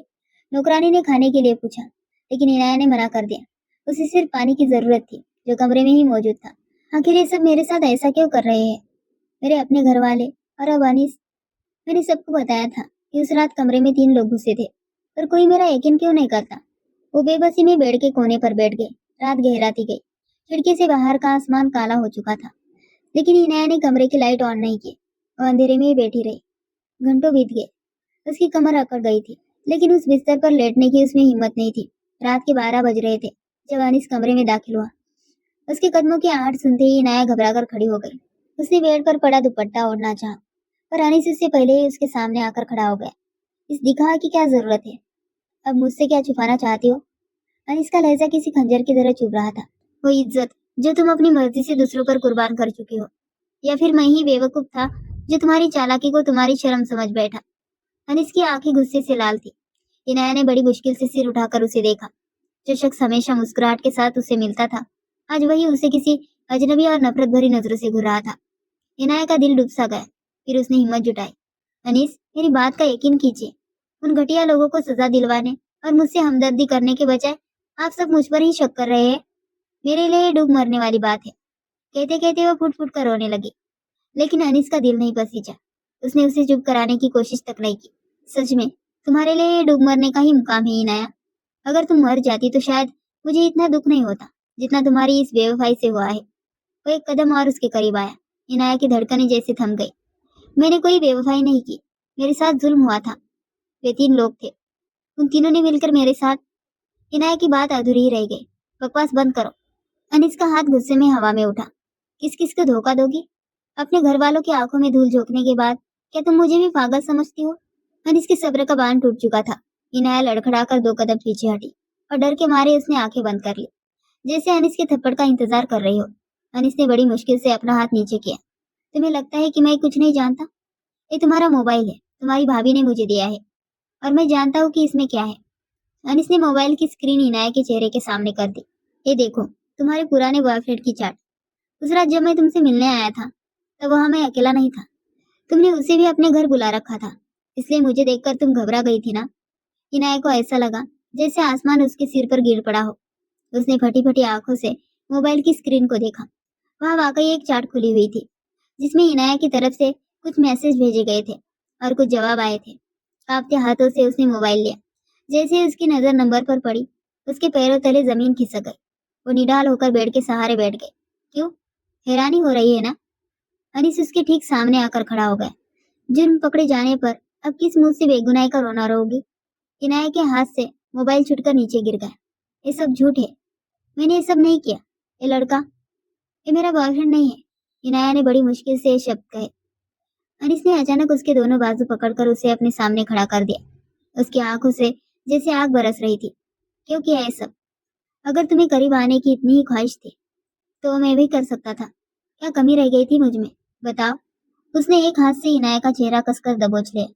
नौकरानी ने खाने के लिए पूछा, लेकिन इनाया ने मना कर दिया। उसे सिर्फ पानी की जरूरत थी, जो कमरे में ही मौजूद था। आखिर ये सब मेरे साथ ऐसा क्यों कर रहे हैं? मेरे अपने घर वाले और अब अनीस। मैंने सबको बताया था कि उस रात कमरे में 3 लोग घुसे थे, पर कोई मेरा यकीन क्यों नहीं करता? वो बेबसी में बेड के कोने पर बैठ गए। रात गहराती गई। खिड़की से बाहर का आसमान काला हो चुका था, लेकिन इनाया ने कमरे की लाइट ऑन नहीं की। वो अंधेरे में ही बैठी रही। घंटों बीत गए। उसकी कमर अकड़ गई थी, लेकिन उस बिस्तर पर लेटने की उसमें हिम्मत नहीं थी। रात के 12 बज रहे थे जब अनीस कमरे में दाखिल हुआ। उसके कदमों की आहट सुनते ही इनाया घबराकर खड़ी हो गई। उसने बेड पर पड़ा दुपट्टा ओढ़ना चाहा, पर अनीस उससे पहले ही उसके सामने आकर खड़ा हो गया। इस दिखावा की क्या जरूरत है? अब मुझसे क्या छुपाना चाहती हो? अनीस का लहजा किसी खंजर की तरह चुभ रहा था। वो इज्जत जो तुम अपनी मर्जी से दूसरों पर कुर्बान कर चुकी हो, या फिर मैं ही बेवकूफ था जो तुम्हारी चालाकी को तुम्हारी शर्म समझ बैठा? अनीस की आंखें गुस्से से लाल थी। इनाया ने बड़ी मुश्किल से सिर उठाकर उसे देखा। जो शख्स हमेशा मुस्कुराहट के साथ उसे मिलता था, आज वही उसे किसी अजनबी और नफरत भरी नजरों से घूर रहा था। इनाया का दिल डूब सा गया। फिर उसने हिम्मत जुटाई। अनीस, मेरी बात का यकीन कीजिए। उन घटिया लोगों को सजा दिलवाने और मुझसे हमदर्दी करने के बजाय आप सब मुझ पर ही शक कर रहे हैं। मेरे लिए ये डूब मरने वाली बात है। कहते कहते वो फुट फुट कर रोने लगी, लेकिन अनीस का दिल नहीं पसीजा। उसने उसे चुप कराने की कोशिश तक नहीं की। सच में तुम्हारे लिए ये डूब मरने का ही मुकाम है इनाया। अगर तुम मर जाती तो शायद मुझे इतना दुख नहीं होता जितना तुम्हारी इस बेवफाई से हुआ है। वो एक कदम और उसके करीब आया। इनाया की धड़कनें जैसे थम गई। मैंने कोई बेवफाई नहीं की। मेरे साथ जुल्म हुआ था। वे 3 लोग थे, उन तीनों ने मिलकर मेरे साथ। इनाया की बात अधूरी ही रह गई। बकवास बंद करो। अनीस का हाथ गुस्से में हवा में उठा। किस किस को धोखा दोगी? अपने घर वालों की आंखों में धूल झोंकने के बाद क्या तुम मुझे भी पागल समझती हो? अनीस के सब्र का बांध टूट चुका था। इनाया लड़खड़ाकर 2 कदम पीछे हटी और डर के मारे उसने आंखें बंद कर ली, जैसे अनीस के थप्पड़ का इंतजार कर रही हो। अनीस ने बड़ी मुश्किल से अपना हाथ नीचे किया। तुम्हें लगता है कि मैं कुछ नहीं जानता? ये तुम्हारा मोबाइल है, तुम्हारी भाभी ने मुझे दिया है, और मैं जानता हूँ कि इसमें क्या है। अनीस ने मोबाइल की स्क्रीन इनाया के चेहरे के सामने कर दी। ये देखो, तुम्हारे पुराने बॉयफ्रेंड की चैट। उस रात जब मैं तुमसे मिलने आया था, तब वहां मैं अकेला नहीं था। तुमने उसे भी अपने घर बुला रखा था, इसलिए मुझे देखकर तुम घबरा गई थी ना? इनाया को ऐसा लगा जैसे आसमान उसके सिर पर गिर पड़ा हो। उसने फटी फटी आंखों से मोबाइल की स्क्रीन को देखा। वहां वाकई एक चैट खुली हुई थी, जिसमें इनाया की तरफ से कुछ मैसेज भेजे गए थे और कुछ जवाब आए थे। कांपते हाथों से उसने मोबाइल लिया। जैसे ही उसकी नजर नंबर पर पड़ी, उसके पैरों तले जमीन खिसक गई। वो निढाल होकर बेड के सहारे बैठ गए। क्यों? हैरानी हो रही है ना? अनीस उसके ठीक सामने आकर खड़ा हो गया। जुर्म पकड़े जाने पर अब किस मुंह से बेगुनाही का रोना रोगी? इनाया के हाथ से मोबाइल छुटकर नीचे गिर गया। ये सब झूठ है, मैंने ये सब नहीं किया। ये लड़का, ये मेरा बॉयफ्रेंड नहीं है। इनाया ने बड़ी मुश्किल से ये शब्द कहे। अनीस ने अचानक उसके दोनों बाजू पकड़कर उसे अपने सामने खड़ा कर दिया। उसकी आंखों से जैसे आग बरस रही थी। क्यों किया ये सब? अगर तुम्हें करीब आने की इतनी ही ख्वाहिश थी तो मैं भी कर सकता था। क्या कमी रह गई थी मुझ में? बताओ। उसने एक हाथ से इनाया का चेहरा कसकर दबोच लिया।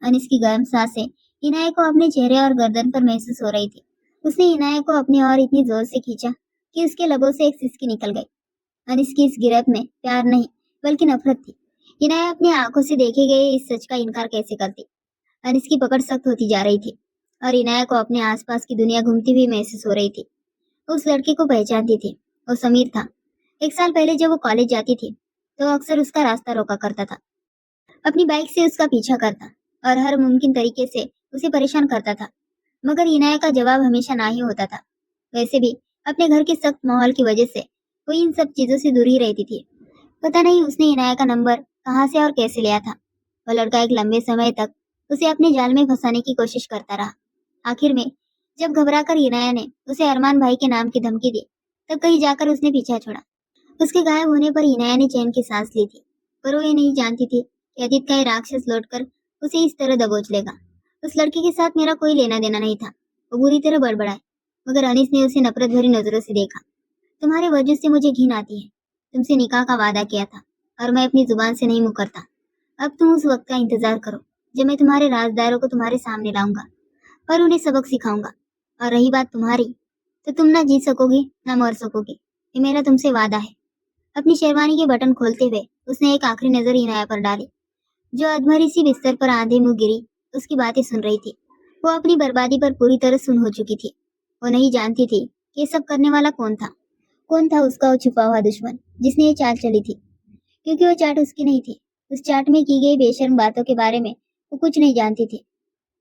अनीस की गर्म सांसें इनाया को अपने चेहरे और गर्दन पर महसूस हो रही थी। उसने इनाया को अपनी ओर इतनी जोर से खींचा कि उसके लबों से एक सिसकी निकल गई। अनीस की इस गिरफ्त में प्यार नहीं बल्कि नफरत थी। इनाया अपनी आंखों से देखे गए इस सच का इनकार कैसे करती? अनीस की पकड़ सख्त होती जा रही थी और इनाया को अपने आसपास की दुनिया घूमती हुई महसूस हो रही थी। उस लड़के को पहचानती थी। वो समीर था। 1 साल पहले जब वो कॉलेज जाती थी तो अक्सर उसका रास्ता रोका करता था। अपनी बाइक से उसका पीछा करता और हर मुमकिन तरीके से उसे परेशान करता था। मगर इनाया का जवाब हमेशा ना ही होता था। वैसे भी अपने घर के सख्त माहौल की वजह से वो इन सब चीजों से दूर ही रहती थी। पता नहीं उसने इनाया का नंबर कहाँ से और कैसे लिया था। वो लड़का एक लंबे समय तक उसे अपने जाल में फंसाने की कोशिश करता रहा। आखिर में जब घबराकर इनाया ने उसे अरमान भाई के नाम की धमकी दी तब कहीं जाकर उसने पीछा छोड़ा। उसके गायब होने पर इनाया ने चैन की सांस ली थी, पर वो ये नहीं जानती थी कि अतीत का ये राक्षस लौटकर उसे इस तरह दबोच लेगा। उस लड़के के साथ मेरा कोई लेना देना नहीं था। वो बुरी तरह बड़बड़ाए, मगर अनीस ने उसे नफरत भरी नजरों से देखा। तुम्हारे वजह से मुझे घिन आती है। तुमसे निकाह का वादा किया था और मैं अपनी जुबान से नहीं मुकरता। अब तुम उस वक्त का इंतजार करो जब मैं तुम्हारे राजदारों को तुम्हारे सामने लाऊंगा और उन्हें सबक सिखाऊंगा। और रही बात तुम्हारी, तो तुम ना जीत सकोगी ना मर सकोगी। ये मेरा तुमसे वादा है। अपनी शेरवानी के बटन खोलते हुए उसने एक आखिरी नजर इनाया पर डाली, जो अधमरी सी बिस्तर पर आधे मुंह गिरी उसकी बातें सुन रही थी। वो अपनी बर्बादी पर पूरी तरह सुन हो चुकी थी। वो नहीं जानती थी कि ये सब करने वाला कौन था। कौन था उसका वो छुपा हुआ दुश्मन जिसने ये चाल चली थी? क्योंकि वो चाट उसकी नहीं थी। उस चाट में की गई बेशर्म बातों के बारे में वो कुछ नहीं जानती थी।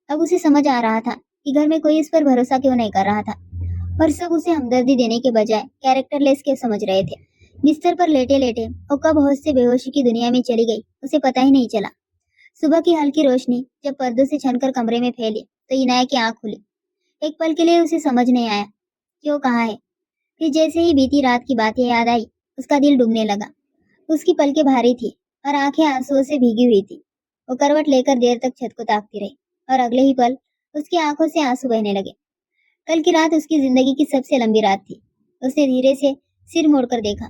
अब उसे समझ आ रहा था कि घर में कोई इस पर भरोसा क्यों नहीं कर रहा था और सब उसे हमदर्दी देने के बजाय कैरेक्टरलेस क्यों समझ रहे थे। बिस्तर पर लेटे लेटे वो कब होश से बेहोशी की दुनिया में चली गई उसे पता ही नहीं चला। सुबह की हल्की रोशनी जब पर्दों से छनकर कमरे में फैली तो इनाया की आंख खुली। एक पल के लिए उसे समझ नहीं आया कि वो कहाँ है। फिर जैसे ही बीती रात की बातें याद आई उसका दिल डूबने लगा। उसकी पलकें भारी थी और आंखें आंसुओं से भीगी हुई थी। वो करवट लेकर देर तक छत को ताकती रही और अगले ही पल उसकी आंखों से आंसू बहने लगे। कल की रात उसकी जिंदगी की सबसे लंबी रात थी। उसने धीरे से सिर मोड़कर देखा।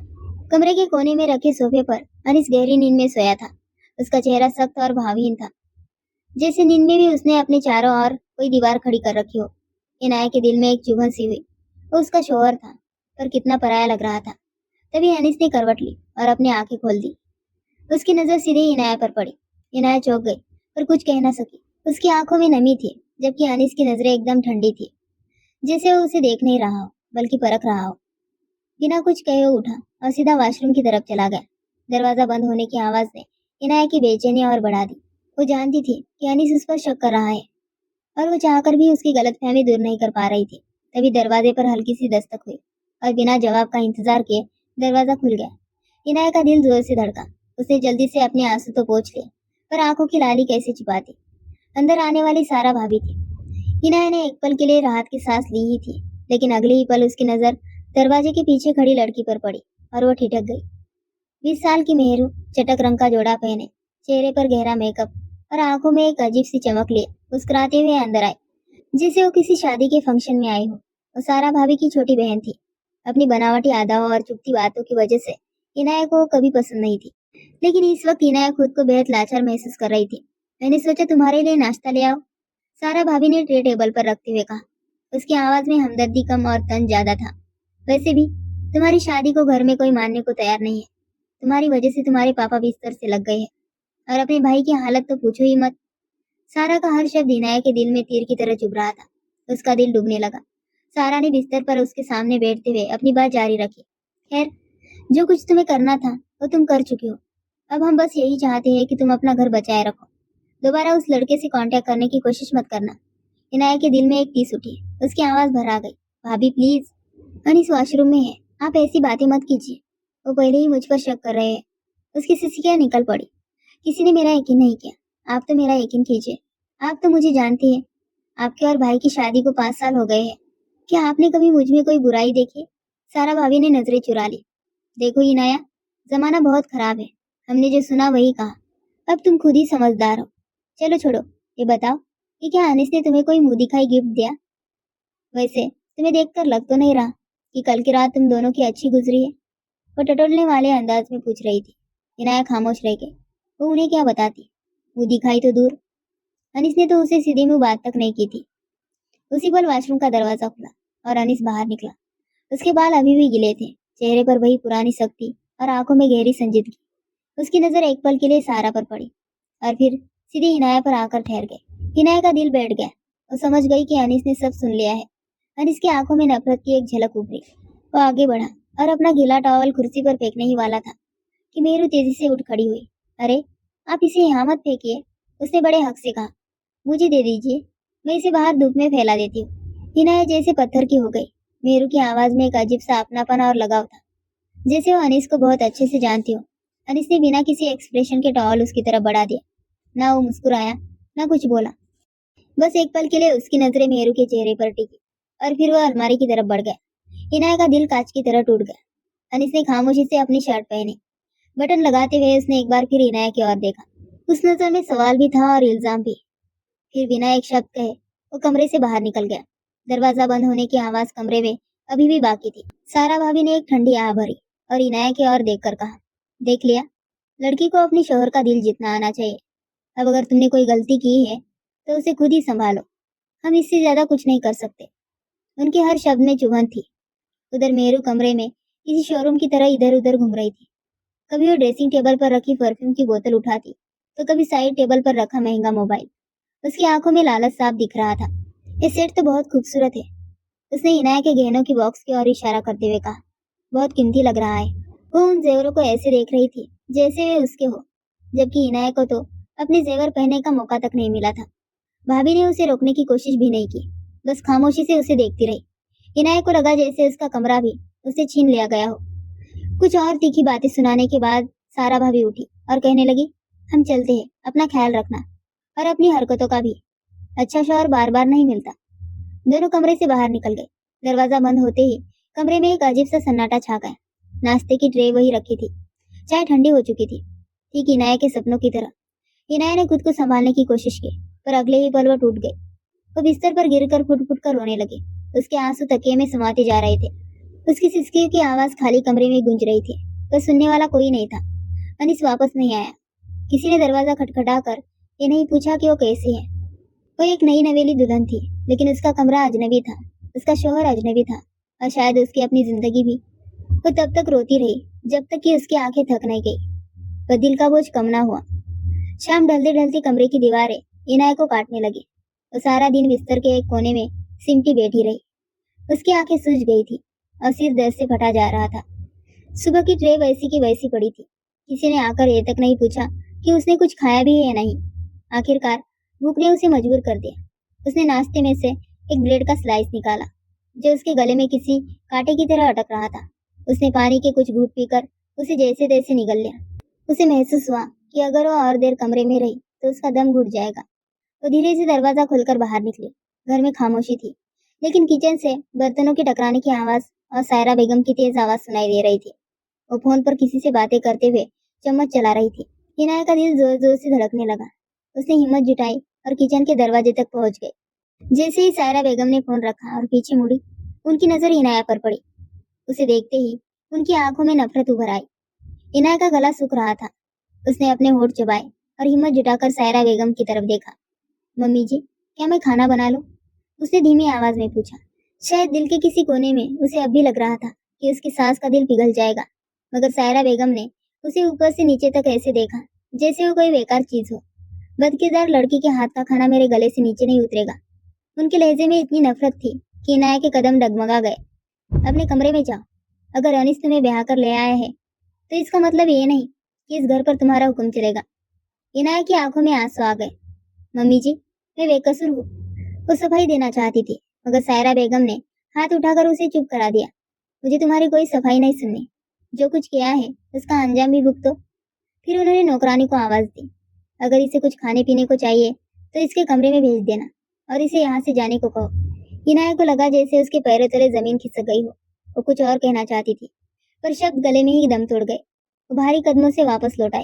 कमरे के कोने में रखे सोफे पर अनीस गहरी नींद में सोया था। उसका चेहरा सख्त और भावहीन था, जैसे नींद में भी उसने अपने चारों ओर कोई दीवार खड़ी कर रखी हो। इनाया के दिल में एक चुभन सी हुई। वो उसका शौहर था, पर कितना पराया लग रहा था। तभी अनीस ने करवट ली और अपनी आंखें खोल दी। उसकी नजर सीधे इनाया पर पड़ी। इनाया चौंक गई, पर कुछ कह न सकी। उसकी आंखों में नमी थी, जबकि अनीस की नजरें एकदम ठंडी थी, जैसे वो उसे देख नहीं रहा हो बल्कि परख रहा हो। बिना कुछ कहे वो उठा और सीधा वॉशरूम की तरफ चला गया। दरवाजा बंद होने की आवाज ने इनाया की बेचैनी और बढ़ा दी। वो जानती थी कि अनीस उस पर शक कर रहा है और वो चाहकर भी उसकी गलतफहमी दूर नहीं कर पा रही थी। तभी दरवाजे पर हल्की सी दस्तक हुई और बिना जवाब का इंतजार किए दरवाजा खुल गया। इनाया का दिल जोर से धड़का। उसने जल्दी से अपने आंसू तो पोंछ लिए, पर आंखों की लाली कैसे छिपाती। अंदर आने वाली सारा भाभी थी। इनाया ने एक पल के लिए राहत की सांस ली ही थी, लेकिन अगले ही पल उसकी नजर दरवाजे के पीछे खड़ी लड़की पर पड़ी और वो ठिठक गई। 20 साल की मेहरू, चटक रंग का जोड़ा पहने, चेहरे पर गहरा मेकअप और आंखों में एक अजीब सी चमक लिए मुस्कुराते हुए अंदर आई, जैसे वो किसी शादी के फंक्शन में आई हो। वो सारा भाभी की छोटी बहन थी। अपनी बनावटी अदाओं और चुपती बातों की वजह से इनाया को वो कभी पसंद नहीं थी, लेकिन इस वक्त इनाया खुद को बेहद लाचार महसूस कर रही थी। मैंने सोचा तुम्हारे लिए नाश्ता ले आओ, सारा भाभी ने ट्रे टेबल पर रखते हुए कहा। उसकी आवाज में हमदर्दी कम और तंज ज्यादा था। वैसे भी तुम्हारी शादी को घर में कोई मानने को तैयार नहीं है। तुम्हारी वजह से तुम्हारे पापा बिस्तर से लग गए हैं और अपने भाई की हालत तो पूछो ही मत। सारा का हर शब्द इनाया के दिल में तीर की तरह चुभ रहा था। उसका दिल डूबने लगा। सारा ने बिस्तर पर उसके सामने बैठते हुए अपनी बात जारी रखी। खैर, जो कुछ तुम्हें करना था वो तुम कर चुके हो। अब हम बस यही चाहते हैं कि तुम अपना घर बचाए रखो। दोबारा उस लड़के से कांटेक्ट करने की कोशिश मत करना। इनाया के दिल में एक टीस उठी। उसकी आवाज भर आ गई। भाभी प्लीज, अनीस वॉशरूम में है, आप ऐसी बातें मत कीजिए। वो पहले ही मुझ पर शक कर रहे हैं। उसकी सिसकियां निकल पड़ी। किसी ने मेरा यकीन नहीं किया। आप तो मेरा यकीन कीजिए। आप तो मुझे जानती हैं। आपके और भाई की शादी को 5 साल हो गए हैं। क्या आपने कभी मुझ में कोई बुराई देखी? सारा भाभी ने नजरें चुरा ली। देखो इनाया, जमाना बहुत खराब है। हमने जो सुना वही कहा। अब तुम खुद ही समझदार हो। चलो छोड़ो, ये बताओ कि क्या अनिस ने तुम्हें कोई मुंह दिखाई गिफ्ट दिया? वैसे तुम्हें देखकर लग तो नहीं रहा कि कल की रात तुम दोनों की अच्छी गुजरी है। वो टटोलने वाले अंदाज में पूछ रही थी। इनाया खामोश रह गई। वो उन्हें क्या बताती? मुंह दिखाई तो दूर, अनिस ने तो उसे सीधे मुंह बात तक नहीं की थी। उसी पल वॉशरूम का दरवाजा खुला और अनिस बाहर निकला। उसके बाल अभी भी गीले थे, चेहरे पर वही पुरानी सख्ती और आंखों में गहरी संजीदगी। उसकी नजर एक पल के लिए सारा पर पड़ी और फिर सीधे इनाया पर आकर ठहर गई। इनाया का दिल बैठ गया। वो समझ गई कि अनिस ने सब सुन लिया है। अनिस की आंखों में नफरत की एक झलक उभरी। वो आगे बढ़ा और अपना गीला टॉवल कुर्सी पर फेंकने ही वाला था कि मेहरू तेजी से उठ खड़ी हुई। अरे, आप इसे यहाँ मत फेंकिए, उसने बड़े हक से कहा। मुझे दे दीजिए, मैं इसे बाहर धूप में फैला देती हूँ। इनाया जैसे पत्थर की हो गई। मेहरू की आवाज में एक अजीब सा अपनापन और लगाव था, जैसे वो अनिस को बहुत अच्छे से जानती हो। अनिस ने बिना किसी एक्सप्रेशन के टॉवल उसकी तरफ बढ़ा दिया। ना वो मुस्कुराया, ना कुछ बोला। बस एक पल के लिए उसकी नजरें मेहरू के चेहरे पर टिकी और फिर वह अलमारी की तरफ बढ़ गया। इनाया का दिल कांच की तरह टूट गया। अनिस ने खामोशी से अपनी शर्ट पहनी। बटन लगाते हुए उसने एक बार फिर इनाया की ओर देखा। उस नजर में सवाल भी था और इल्जाम भी। फिर बिना एक शब्द कहे वो कमरे से बाहर निकल गया। दरवाजा बंद होने की आवाज कमरे में अभी भी बाकी थी। सारा भाभी ने एक ठंडी आह भरी और इनाया की ओर देखकर कहा, देख लिया, लड़की को अपनी शौहर का दिल जीतना आना चाहिए। अब अगर तुमने कोई गलती की है तो उसे खुद ही संभालो। हम इससे ज्यादा कुछ नहीं कर सकते। उनके हर शब्द में चुभन थी। उधर मेहरू कमरे में किसी शोरूम की तरह इधर उधर घूम रही थी। कभी वो ड्रेसिंग टेबल पर रखी परफ्यूम की बोतल उठाती तो कभी साइड टेबल पर रखा महंगा मोबाइल। उसकी आंखों में लालच साफ दिख रहा था। ये सेट तो बहुत खूबसूरत है, उसने इनाया के गहनों की बॉक्स की ओर इशारा करते हुए कहा। बहुत कीमती लग रहा है। वो उन जेवरों को ऐसे देख रही थी जैसे वे उसके हो, जबकि इनाया को तो अपने जेवर पहनने का मौका तक नहीं मिला था। भाभी ने उसे रोकने की कोशिश भी नहीं की, बस खामोशी से उसे देखती रही। इनाया को लगा जैसे उसका कमरा भी उसे छीन लिया गया हो। कुछ और तीखी बातें सुनाने के बाद सारा भाभी उठी और कहने लगी, हम चलते हैं, अपना ख्याल रखना और अपनी हरकतों का भी। अच्छा शौहर बार बार नहीं मिलता। दोनों कमरे से बाहर निकल गए। दरवाजा बंद होते ही कमरे में एक अजीब सा सन्नाटा छा गया। नाश्ते की ट्रे वही रखी थी। चाय ठंडी हो चुकी थी, ठीक इनाया के सपनों की तरह। इनाया ने खुद को संभालने की कोशिश की, पर अगले ही पल वो टूट गई। वो बिस्तर पर गिरकर फुट फुट कर रोने लगी। उसके आंसू तकिए में समाते जा रहे थे। उसकी सिसकी की आवाज खाली कमरे में गूंज रही थी, पर सुनने वाला कोई नहीं था। अनिस वापस नहीं आया। किसी ने दरवाजा खटखटा कर ये नहीं पूछा कि वो कैसी है। वो एक नई नवेली दुल्हन थी, लेकिन उसका कमरा अजनबी था, उसका शौहर अजनबी था और शायद उसकी अपनी जिंदगी भी। वो तब तक रोती रही जब तक कि उसकी आंखें थक नहीं गई, पर दिल का बोझ कम ना हुआ। शाम ढलते ढलते कमरे की दीवारें इनाया को काटने लगी। वो सारा दिन बिस्तर के एक कोने में सिमटी बैठी रही। उसकी आंखें सूज गई थी और सिर दर्द से फटा जा रहा था। सुबह की ट्रे वैसी की वैसी पड़ी थी। किसी ने आकर ये तक नहीं पूछा कि उसने कुछ खाया भी है या नहीं। आखिरकार भूख ने उसे मजबूर कर दिया। उसने नाश्ते में से एक ब्रेड का स्लाइस निकाला, जो उसके गले में किसी कांटे की तरह अटक रहा था। उसने पानी के कुछ घूंट पीकर उसे जैसे तैसे निगल लिया। उसे महसूस हुआ कि अगर वो और देर कमरे में रही तो उसका दम घुट जाएगा। वो धीरे से दरवाजा खोलकर बाहर निकली। घर में खामोशी थी, लेकिन किचन से बर्तनों के टकराने की आवाज और सायरा बेगम की तेज आवाज सुनाई दे रही थी। वो फोन पर किसी से बातें करते हुए चम्मच चला रही थी। इनाया का दिल जोर जोर से धड़कने लगा। उसने हिम्मत जुटाई और किचन के दरवाजे तक पहुंच गई। जैसे ही सायरा बेगम ने फोन रखा और पीछे मुड़ी, उनकी नजर इनाया पर पड़ी। उसे देखते ही उनकी आंखों में नफरत उभर आई। इनाया का गला सूख रहा था। उसने अपने होठ चबाए और हिम्मत जुटाकर सायरा बेगम की तरफ देखा। मम्मी जी, क्या मैं खाना बना लूं? उसने धीमी आवाज में पूछा। शायद दिल के किसी कोने में उसे अब भी लग रहा था कि उसकी सास का दिल पिघल जाएगा, मगर सायरा बेगम ने उसे ऊपर से नीचे तक ऐसे देखा जैसे वो कोई बेकार चीज हो। बदकिरदार लड़की के हाथ का खाना मेरे गले से नीचे नहीं उतरेगा। उनके लहजे में इतनी नफरत थी कि इनाया के कदम डगमगा गए। अपने कमरे में जाओ। अगर अनिस तुम्हें ब्याह कर ले आया है तो इसका मतलब ये नहीं कि इस घर पर तुम्हारा हुक्म चलेगा। इनाया की आंखों में आंसू आ गए। मम्मी जी, मैं बेकसूर हूँ। वो सफाई देना चाहती थी, मगर सायरा बेगम ने हाथ उठाकर उसे चुप करा दिया। मुझे तुम्हारी कोई सफाई नहीं सुननी। जो कुछ किया है उसका अंजाम भी भुगतो। फिर उन्होंने नौकरानी को आवाज दी, अगर इसे कुछ खाने पीने को चाहिए तो इसके कमरे में भेज देना और इसे यहाँ से जाने को कहो। इनाया को लगा जैसे उसके पैरों तले जमीन खिसक गई हो। वो कुछ और कहना चाहती थी पर शब्द गले में ही दम तोड़ गए। वो भारी कदमों से वापस लौट आई।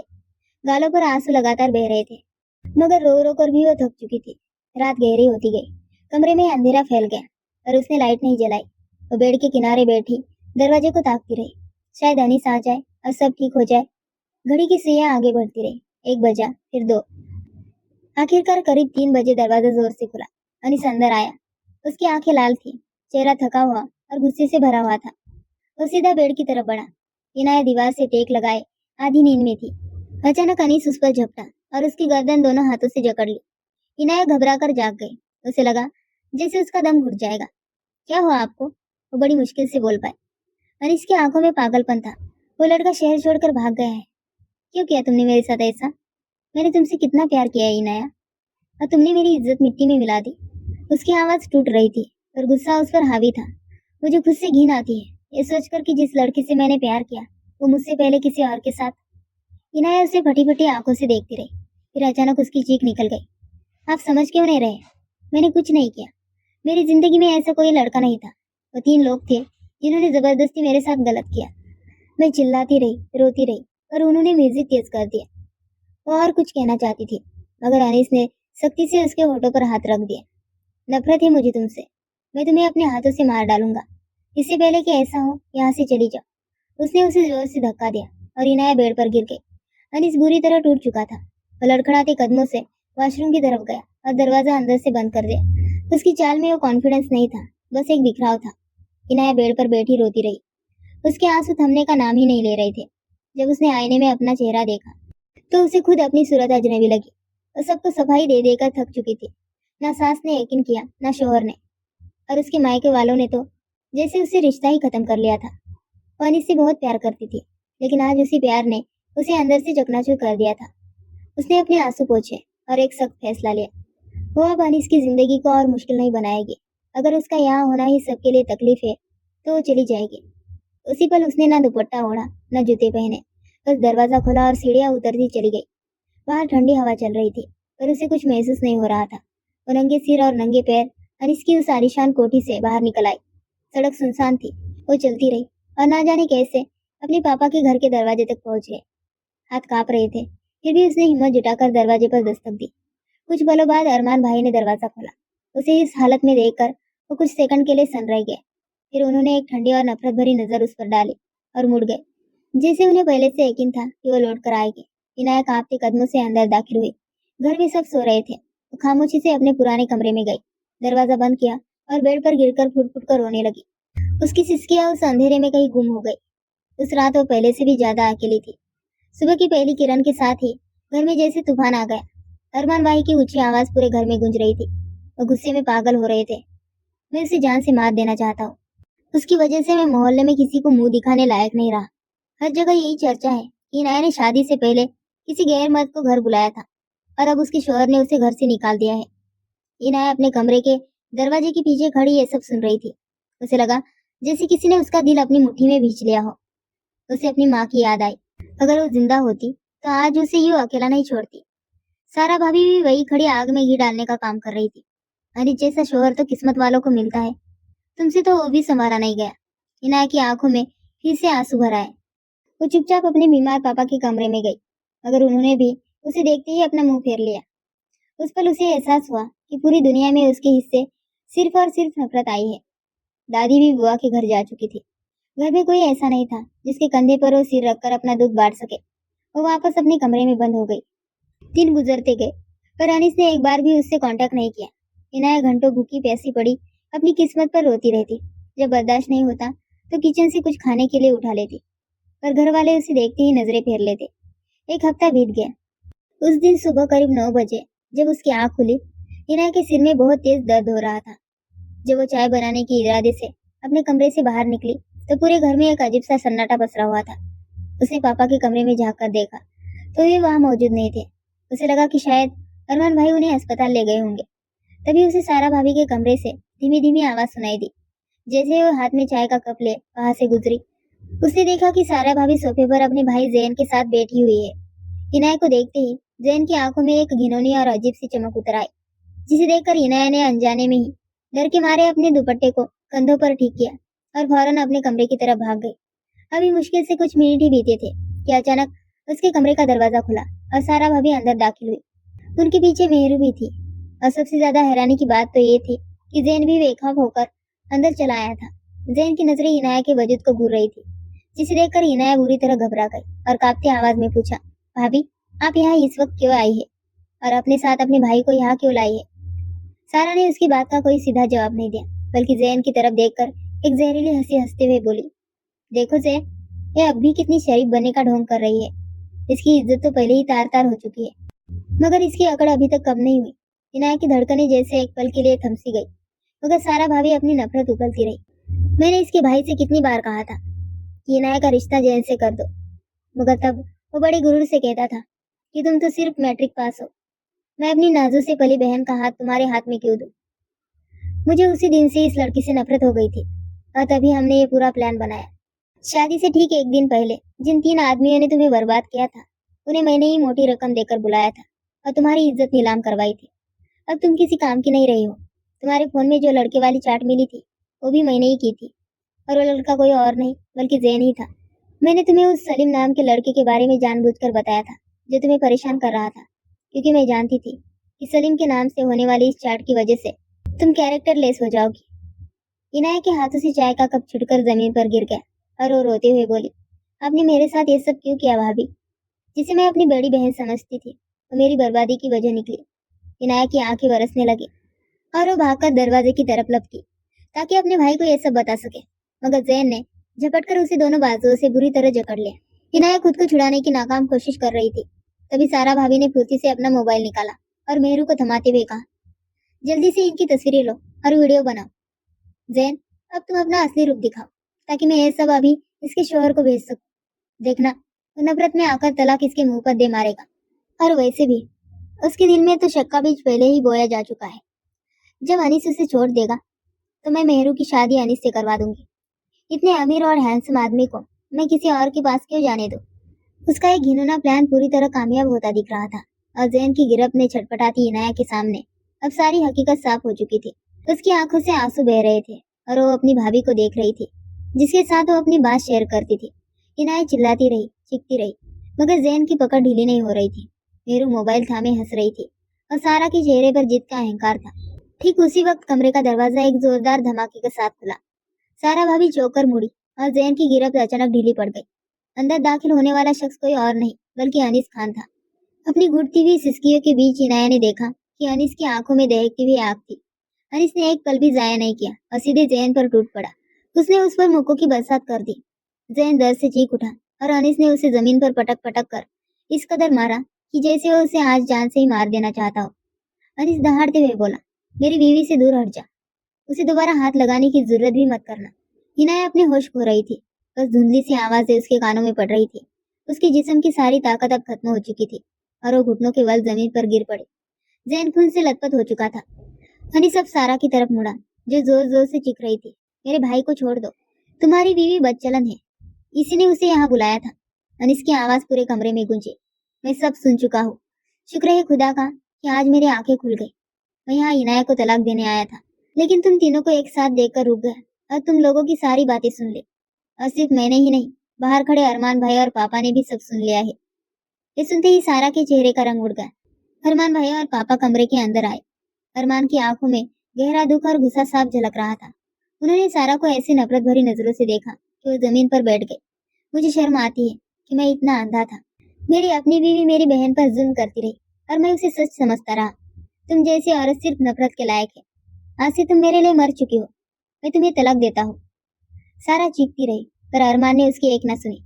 गालों पर आंसू लगातार बह रहे थे, मगर रो रो कर भी वो थक चुकी थी। रात गहरी होती गई, कमरे में अंधेरा फैल गया और उसने लाइट नहीं जलाई। वो बेड के किनारे बैठी दरवाजे को ताकती रही, शायद अनीस आ जाए और सब ठीक हो जाए। घड़ी की सुइयां आगे बढ़ती रही। 1 बजा, फिर 2। आखिरकार करीब 3 बजे दरवाजा जोर से खुला। अनीस अंदर आया। उसकी आंखें लाल थी, चेहरा थका हुआ और गुस्से से भरा हुआ था। वो सीधा बेड की तरफ बढ़ा। इनाया दीवार से टेक लगाए आधी नींद में थी। अचानक अनीस उस पर झपटा और उसकी गर्दन दोनों हाथों से जकड़ ली। इनाया घबरा कर जाग गई। उसे लगा जैसे उसका दम घुट जाएगा। क्या हुआ आपको? वो बड़ी मुश्किल से बोल पाए। अनीस की आंखों में पागलपन था। वो लड़का शहर छोड़कर भाग गया है। क्यों किया तुमने मेरे साथ ऐसा? मैंने तुमसे कितना प्यार किया है इनाया, और तुमने मेरी इज्जत मिट्टी में मिला दी। उसकी आवाज टूट रही थी और गुस्सा उस पर हावी था। मुझे खुद से घिन आती है ये सोचकर कि जिस लड़के से मैंने प्यार किया वो मुझसे पहले किसी और के साथ। इनाया उसे फटी फटी आंखों से देखती रही। फिर अचानक उसकी चीख निकल गई। आप समझ क्यों नहीं रहे? मैंने कुछ नहीं किया। मेरी जिंदगी में ऐसा कोई लड़का नहीं था। वो 3 लोग थे जिन्होंने जबरदस्ती मेरे साथ गलत किया। मैं चिल्लाती रही, रोती रही, पर उन्होंने म्यूजिक तेज कर दिया। वो और कुछ कहना चाहती थी, मगर अनीस ने सख्ती से उसके होठों पर हाथ रख दिया। नफरत है मुझे तुमसे। मैं तुम्हें अपने हाथों से मार डालूंगा। इससे पहले कि ऐसा हो, यहाँ से चली जाओ। उसने उसे जोर से धक्का दिया और इनाया बेड पर गिर गई। अनीस बुरी तरह टूट चुका था। वो लड़खड़ाते कदमों से वॉशरूम की तरफ गया और दरवाजा अंदर से बंद कर दिया। उसकी चाल में वो कॉन्फिडेंस नहीं था, बस एक बिखराव था। इनाया बेड पर बैठी रोती रही। उसके आंसू थमने का नाम ही नहीं ले रहे थे। जब उसने आईने में अपना चेहरा देखा तो उसे खुद अपनी सूरत अजनबी लगी। वो सबको सफाई दे देकर थक चुकी थी। ना सास ने यकीन किया, ना शोहर ने, और उसके मायके वालों ने तो जैसे उसे रिश्ता ही खत्म कर लिया था। वो अनीस से बहुत प्यार करती थी, लेकिन आज उसी प्यार ने उसे अंदर से चकनाचूर कर दिया था। उसने अपने आंसू पोंछे और एक सख्त फैसला लिया। वो अब अनीस की जिंदगी को और मुश्किल नहीं बनाएगी। अगर उसका यहाँ होना ही सबके लिए तकलीफ है तो वो चली जाएगी। उसी पल उसने ना दुपट्टा ओढ़ा, ना जूते पहने, बस दरवाजा खोला और सीढ़ियां उतरती चली गई। बाहर ठंडी हवा चल रही थी, पर उसे कुछ महसूस नहीं हो रहा था। वो नंगे सिर और नंगे पैर अनीस की उस आलीशान कोठी से बाहर निकल आई। सड़क सुनसान थी। वो चलती रही और ना जाने कैसे अपने पापा के घर के दरवाजे तक पहुंच गई। हाथ कांप रहे थे, फिर भी उसने हिम्मत जुटाकर दरवाजे पर दस्तक दी। कुछ पलों बाद अरमान भाई ने दरवाजा खोला। उसे इस हालत में देखकर वो कुछ सेकंड के लिए सन रह गए। फिर उन्होंने एक ठंडी और नफरत भरी नजर उस पर डाली और मुड़ गए, जैसे उन्हें पहले से यकीन था कि वो लौट कर आएगी। इनाया कांपते कदमों से अंदर दाखिल हुई। घर में सब सो रहे थे। वो खामोशी से अपने पुराने कमरे में गई, दरवाजा बंद किया और बेड पर गिरकर फुट फुट कर रोने लगी। उसकी सिसकियां उस अंधेरे में कहीं गुम हो गई। उस रात वो पहले से भी ज्यादा अकेली थी। सुबह की पहली किरण के साथ ही घर में जैसे तूफान आ गया। अरमान भाई की ऊंची आवाज पूरे घर में गूंज रही थी। वो गुस्से में पागल हो रहे थे। मैं उसे जान से मार देना चाहता हूँ। उसकी वजह से मैं मोहल्ले में किसी को मुंह दिखाने लायक नहीं रहा। हर जगह यही चर्चा है कि इनाया ने शादी से पहले किसी गैर मर्द को घर बुलाया था और अब उसके शोहर ने उसे घर से निकाल दिया है। इनाया अपने कमरे के दरवाजे के पीछे खड़ी ये सब सुन रही थी। उसे लगा जैसे किसी ने उसका दिल अपनी मुट्ठी में भींच लिया हो। उसे अपनी माँ की याद आई। अगर वो जिंदा होती तो आज उसे यूं अकेला नहीं छोड़ती। सारा भाभी भी वही खड़ी आग में घी डालने का काम कर रही थी। अरे जैसा शोहर तो किस्मत वालों को मिलता है, तुमसे तो वो भी संवारा नहीं गया। इनाया की आंखों में फिर से आंसू भर आए। वो चुपचाप अपने बीमार पापा के कमरे में गई, मगर उन्होंने भी उसे देखते ही अपना मुंह फेर लिया। उस पल उसे एहसास हुआ कि पूरी दुनिया में उसके हिस्से सिर्फ और सिर्फ नफरत आई है। दादी भी बुआ के घर जा चुकी थी। घर में कोई ऐसा नहीं था जिसके कंधे पर वो सिर रखकर अपना दुख बांट सके। वो वापस अपने कमरे में बंद हो गई। दिन गुजरते गए, पर अनीस ने एक बार भी उससे कांटेक्ट नहीं किया। इनाया घंटों भूखी प्यासी पड़ी अपनी किस्मत पर रोती रहती। जब बर्दाश्त नहीं होता तो किचन से कुछ खाने के लिए उठा लेती, पर घर वाले उसे देखते ही नजरें फेर लेते। 1 हफ्ता बीत गया। उस दिन सुबह करीब 9 बजे जब उसकी आंख खुली, इनाया के सिर में बहुत तेज दर्द हो रहा था। जब वो चाय बनाने के इरादे से अपने कमरे से बाहर निकली तो पूरे घर में एक अजीब सा सन्नाटा पसरा हुआ था। उसने पापा के कमरे में झांक कर देखा तो वे वहां मौजूद नहीं थे। उसे लगा कि शायद अरमान भाई उन्हें अस्पताल ले गए होंगे। तभी उसे सारा भाभी के कमरे से धीमी धीमी आवाज सुनाई दी। जैसे वो हाथ में चाय का कप ले वहां से गुजरी, उसने देखा कि सारा भाभी सोफे पर अपने भाई जैन के साथ बैठी हुई है। इनाया को देखते ही जैन की आंखों में एक घिनौनी और अजीब सी चमक उतर आई, जिसे देखकर इनाया ने अनजाने में ही डर के मारे अपने दुपट्टे को कंधों पर ठीक किया और फौरन अपने कमरे की तरफ भाग गई। अभी मुश्किल से कुछ मिनट ही बीते थे कि अचानक उसके कमरे का दरवाजा खुला और सारा भाभी अंदर दाखिल हुई। उनके पीछे मेहरू भी थी और सबसे ज्यादा हैरानी की बात तो ये थी कि जैन भी बेखौफ होकर अंदर चला आया था। जैन की नजरें इनाया के वजूद को घूर रही थी, जिसे देखकर इनाया बुरी तरह घबरा गई और कांपती आवाज में पूछा, भाभी आप यहाँ इस वक्त क्यों आई है और अपने साथ अपने भाई को यहाँ क्यों लाई है? सारा ने उसकी बात का कोई सीधा जवाब नहीं दिया, बल्कि जैन की तरफ देखकर एक जहरीली हंसी हंसते हुए बोली, देखो जैन, ये अब भी कितनी शरीफ बनने का ढोंग कर रही है। इसकी इज्जत तो पहले ही तार तार हो चुकी है, मगर इसकी अकड़ अभी तक कम नहीं हुई। इनाया की धड़कनें जैसे एक पल के लिए थम सी गई, मगर सारा भाभी अपनी नफरत उगलती रही। मैंने इसके भाई से कितनी बार कहा था कि इनाया का रिश्ता जैन से कर दो, मगर तब वो बड़े गुरूर से कहता था कि तुम तो सिर्फ मैट्रिक पास हो, मैं अपनी नाजू से पली बहन का हाथ तुम्हारे हाथ में क्यों दूं? मुझे उसी दिन से इस लड़की से नफरत हो गई थी और तभी हमने ये पूरा प्लान बनाया। शादी से ठीक एक दिन पहले जिन 3 आदमियों ने तुम्हें बर्बाद किया था, उन्हें मैंने ही मोटी रकम देकर बुलाया था और तुम्हारी इज्जत नीलाम करवाई थी। अब तुम किसी काम की नहीं रही हो। तुम्हारे फोन में जो लड़के वाली चैट मिली थी, वो भी मैंने ही की थी, और वो लड़का कोई और नहीं बल्कि जैन ही था। मैंने तुम्हें उस सलीम नाम के लड़के के बारे में जानबूझकर बताया था, जो तुम्हें परेशान कर रहा था, क्योंकि मैं जानती थी कि सलीम के नाम से होने वाली इस चैट की वजह से तुम कैरेक्टर लेस हो जाओगी। इनाया के हाथों से चाय का कप छुटकर जमीन पर गिर गया और वो रोते हुए बोली, आपने मेरे साथ ये सब क्यों किया भाभी? जिसे मैं अपनी बड़ी बहन समझती थी, वो मेरी बर्बादी की वजह निकली। इनाया की आंखें बरसने लगी और वो भागकर दरवाजे की तरफ लपकी ताकि अपने भाई को ये सब बता सके, मगर जैन ने झपटकर उसे दोनों बाजुओं से बुरी तरह जकड़ लिया। इनाया खुद को छुड़ाने की नाकाम कोशिश कर रही थी, तभी सारा भाभी ने फुर्ती से अपना मोबाइल निकाला और मेहरू को थमाते हुए कहा, जल्दी से इनकी तस्वीरें लो और वीडियो बनाओ। जैन, अब तुम अपना असली रूप दिखाओ ताकि मैं ये सब अभी इसके शोहर को भेज सकूं। देखना, वो नफरत में आकर तलाक इसके मुंह पर दे मारेगा। और वैसे भी उसके दिल में तो शक का बीज पहले ही बोया जा चुका है। जब अनीस उसे छोड़ देगा तो मैं मेहरू की शादी अनीस से करवा दूंगी। इतने अमीर और हैंडसम आदमी को मैं किसी और के पास क्यों जाने दूं? उसका एक घिनौना प्लान पूरी तरह कामयाब होता दिख रहा था और जैन की गिरफ्त में छटपटाती इनाया के सामने अब सारी हकीकत साफ हो चुकी थी। उसकी आंखों से आंसू बह रहे थे और वो अपनी भाभी को देख रही थी, जिसके साथ वो अपनी बात शेयर करती थी। इनाया चिल्लाती रही, चीखती रही, मगर जैन की पकड़ ढीली नहीं हो रही थी। मेरू मोबाइल थामे हंस रही थी और सारा के चेहरे पर जिद का अहंकार था। ठीक उसी वक्त कमरे का दरवाजा एक जोरदार धमाके के साथ खुला। सारा भाभी चौंक कर मुड़ी और जैन की गिरफ्त अचानक ढीली पड़ गई। अंदर दाखिल होने वाला शख्स कोई और नहीं बल्कि अनीस खान था। अपनी घुटती हुई सिसकियों के बीच इनाया ने देखा कि अनीस की आंखों में दहकती हुई आग थी। अनीस ने एक पल भी जाया नहीं किया और सीधे जैन पर टूट पड़ा। उसने उस पर मुक्कों की बरसात कर दी। जैन दर्द से चीख उठा और अनीस ने उसे जमीन पर पटक पटक कर इस कदर मारा कि जैसे वो उसे आज जान से ही मार देना चाहता हो। अनीस दहाड़ते हुए बोला, मेरी बीवी से दूर हट जा, उसे दोबारा हाथ लगाने की जरूरत भी मत करना। इनाया अपने होश खो रही थी, बस धुंधली सी आवाजें उसके कानों में पड़ रही थी। उसके जिस्म की सारी ताकत अब खत्म हो चुकी थी और वो घुटनों के बल जमीन पर गिर पड़े। जैन खून से लथपथ हो चुका था। हनी सब सारा की तरफ मुड़ा, जो जोर जोर से चीख रही थी, मेरे भाई को छोड़ दो, तुम्हारी बीवी बदचलन है, इसी ने उसे यहाँ बुलाया था। अनिस की आवाज पूरे कमरे में गूंजी, मैं सब सुन चुका हूँ। शुक्र है खुदा का कि आज मेरी आंखें खुल गई। मैं यहाँ इनाया को तलाक देने आया था, लेकिन तुम तीनों को एक साथ देखकर रुक गया और तुम लोगों की सारी बातें सुन ली। और सिर्फ मैंने ही नहीं, बाहर खड़े अरमान भाई और पापा ने भी सब सुन लिया है। ये सुनते ही सारा के चेहरे का रंग उड़ गया। अरमान भाई और पापा कमरे के अंदर आए। अरमान की आंखों में गहरा दुख और गुस्सा साफ झलक रहा था। उन्होंने सारा को ऐसी नफरत भरी नजरों से देखा कि वो जमीन पर बैठ गए। मुझे शर्म आती है कि मैं इतना अंधा था। मेरी अपनी बीवी मेरी बहन पर जुल्म करती रही और मैं उसे सच समझता रहा। तुम जैसी औरत सिर्फ नफरत के लायक है। आज से तुम मेरे लिए मर चुकी हो, मैं तुम्हें तलाक देता हूँ। सारा चीखती रही, पर अरमान ने उसकी एक न सुनी।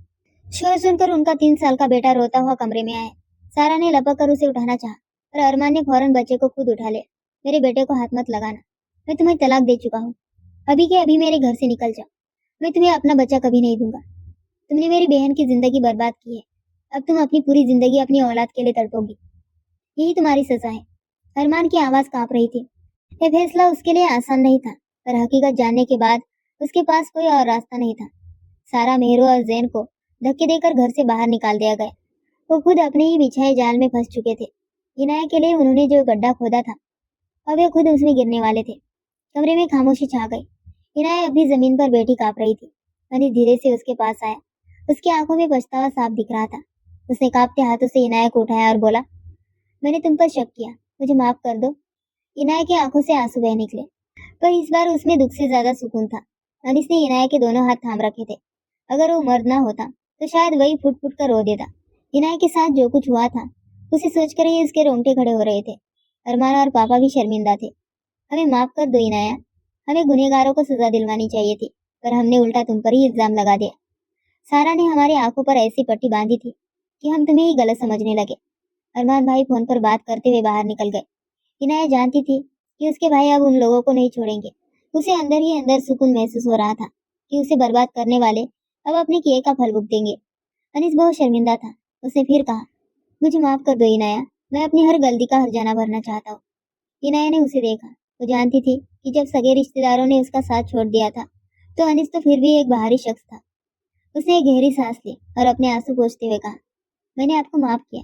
शोर सुनकर उनका 3 साल का बेटा रोता हुआ कमरे में आया। सारा ने लपक कर उसे उठाना चाहा, पर अरमान ने फौरन बच्चे को खुद उठा लिया। मेरे बेटे को हाथ मत लगाना, मैं तुम्हें तलाक दे चुका हूँ। अभी के अभी मेरे घर से निकल जाओ, मैं तुम्हें अपना बच्चा कभी नहीं दूंगा। तुमने मेरी बहन की जिंदगी बर्बाद की है, अब तुम अपनी पूरी जिंदगी अपनी औलाद के लिए तड़पोगी। यही तुम्हारी सजा है। अरमान की आवाज कांप रही थी। यह फैसला उसके लिए आसान नहीं था, पर हकीकत जानने के बाद उसके पास कोई और रास्ता नहीं था। सारा, मेहरू और जैन को धक्के देकर घर से बाहर निकाल दिया गया। वो खुद अपने ही बिछाए जाल में फंस चुके थे। इनाया के लिए उन्होंने जो गड्ढा खोदा था, अब वे खुद उसमें गिरने वाले थे। कमरे में खामोशी छा गई। इनाया अपनी जमीन पर बैठी कांप रही थी। अनिस धीरे से उसके पास आया। उसकी आंखों में पछतावा साफ दिख रहा था। उसने कांपते हाथों से इनाया को उठाया और बोला, मैंने तुम पर शक किया, मुझे माफ कर दो। इनाया की आंखों से आंसू बह निकले, पर इस बार उसमें दुख से ज्यादा सुकून था। अनिस ने इनाया के दोनों हाथ थाम रखे थे। अगर वो मर्द ना होता तो शायद वही फुट फुट कर रो देता। इनाया के साथ जो कुछ हुआ था उसे सोचकर ही उसके रोंगटे खड़े हो रहे थे। अरमान और पापा भी शर्मिंदा थे। हमें माफ कर दो इनाया, हमें गुनहगारों को सजा दिलवानी चाहिए थी, पर हमने उल्टा तुम पर ही इल्जाम लगा दिया। सारा ने हमारी आंखों पर ऐसी पट्टी बांधी थी कि हम तुम्हें ही गलत समझने लगे। अरमान भाई फोन पर बात करते हुए बाहर निकल गए। इनाया जानती थी कि उसके भाई अब उन लोगों को नहीं छोड़ेंगे। उसे अंदर ही अंदर सुकून महसूस हो रहा था कि उसे बर्बाद करने वाले अब अपने किए का फल भुगतेंगे। अनिस बहुत शर्मिंदा था। उसने फिर कहा, मुझे माफ कर दो इनाया, मैं अपनी हर गलती का हर्जाना भरना चाहता हूँ। इनाया ने उसे देखा। वो जानती थी कि जब सगे रिश्तेदारों ने उसका साथ छोड़ दिया था तो अनिस तो फिर भी एक बाहरी शख्स था। उसने एक गहरी सांस ली और अपने आंसू पोंछते हुए कहा, मैंने आपको माफ किया।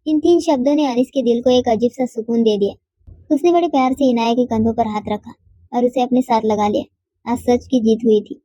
इन 3 शब्दों ने अनिस के दिल को एक अजीब सा सुकून दे दिया। उसने बड़े प्यार से इनाया के कंधों पर हाथ रखा और उसे अपने साथ लगा लिया। आज सच की जीत हुई थी।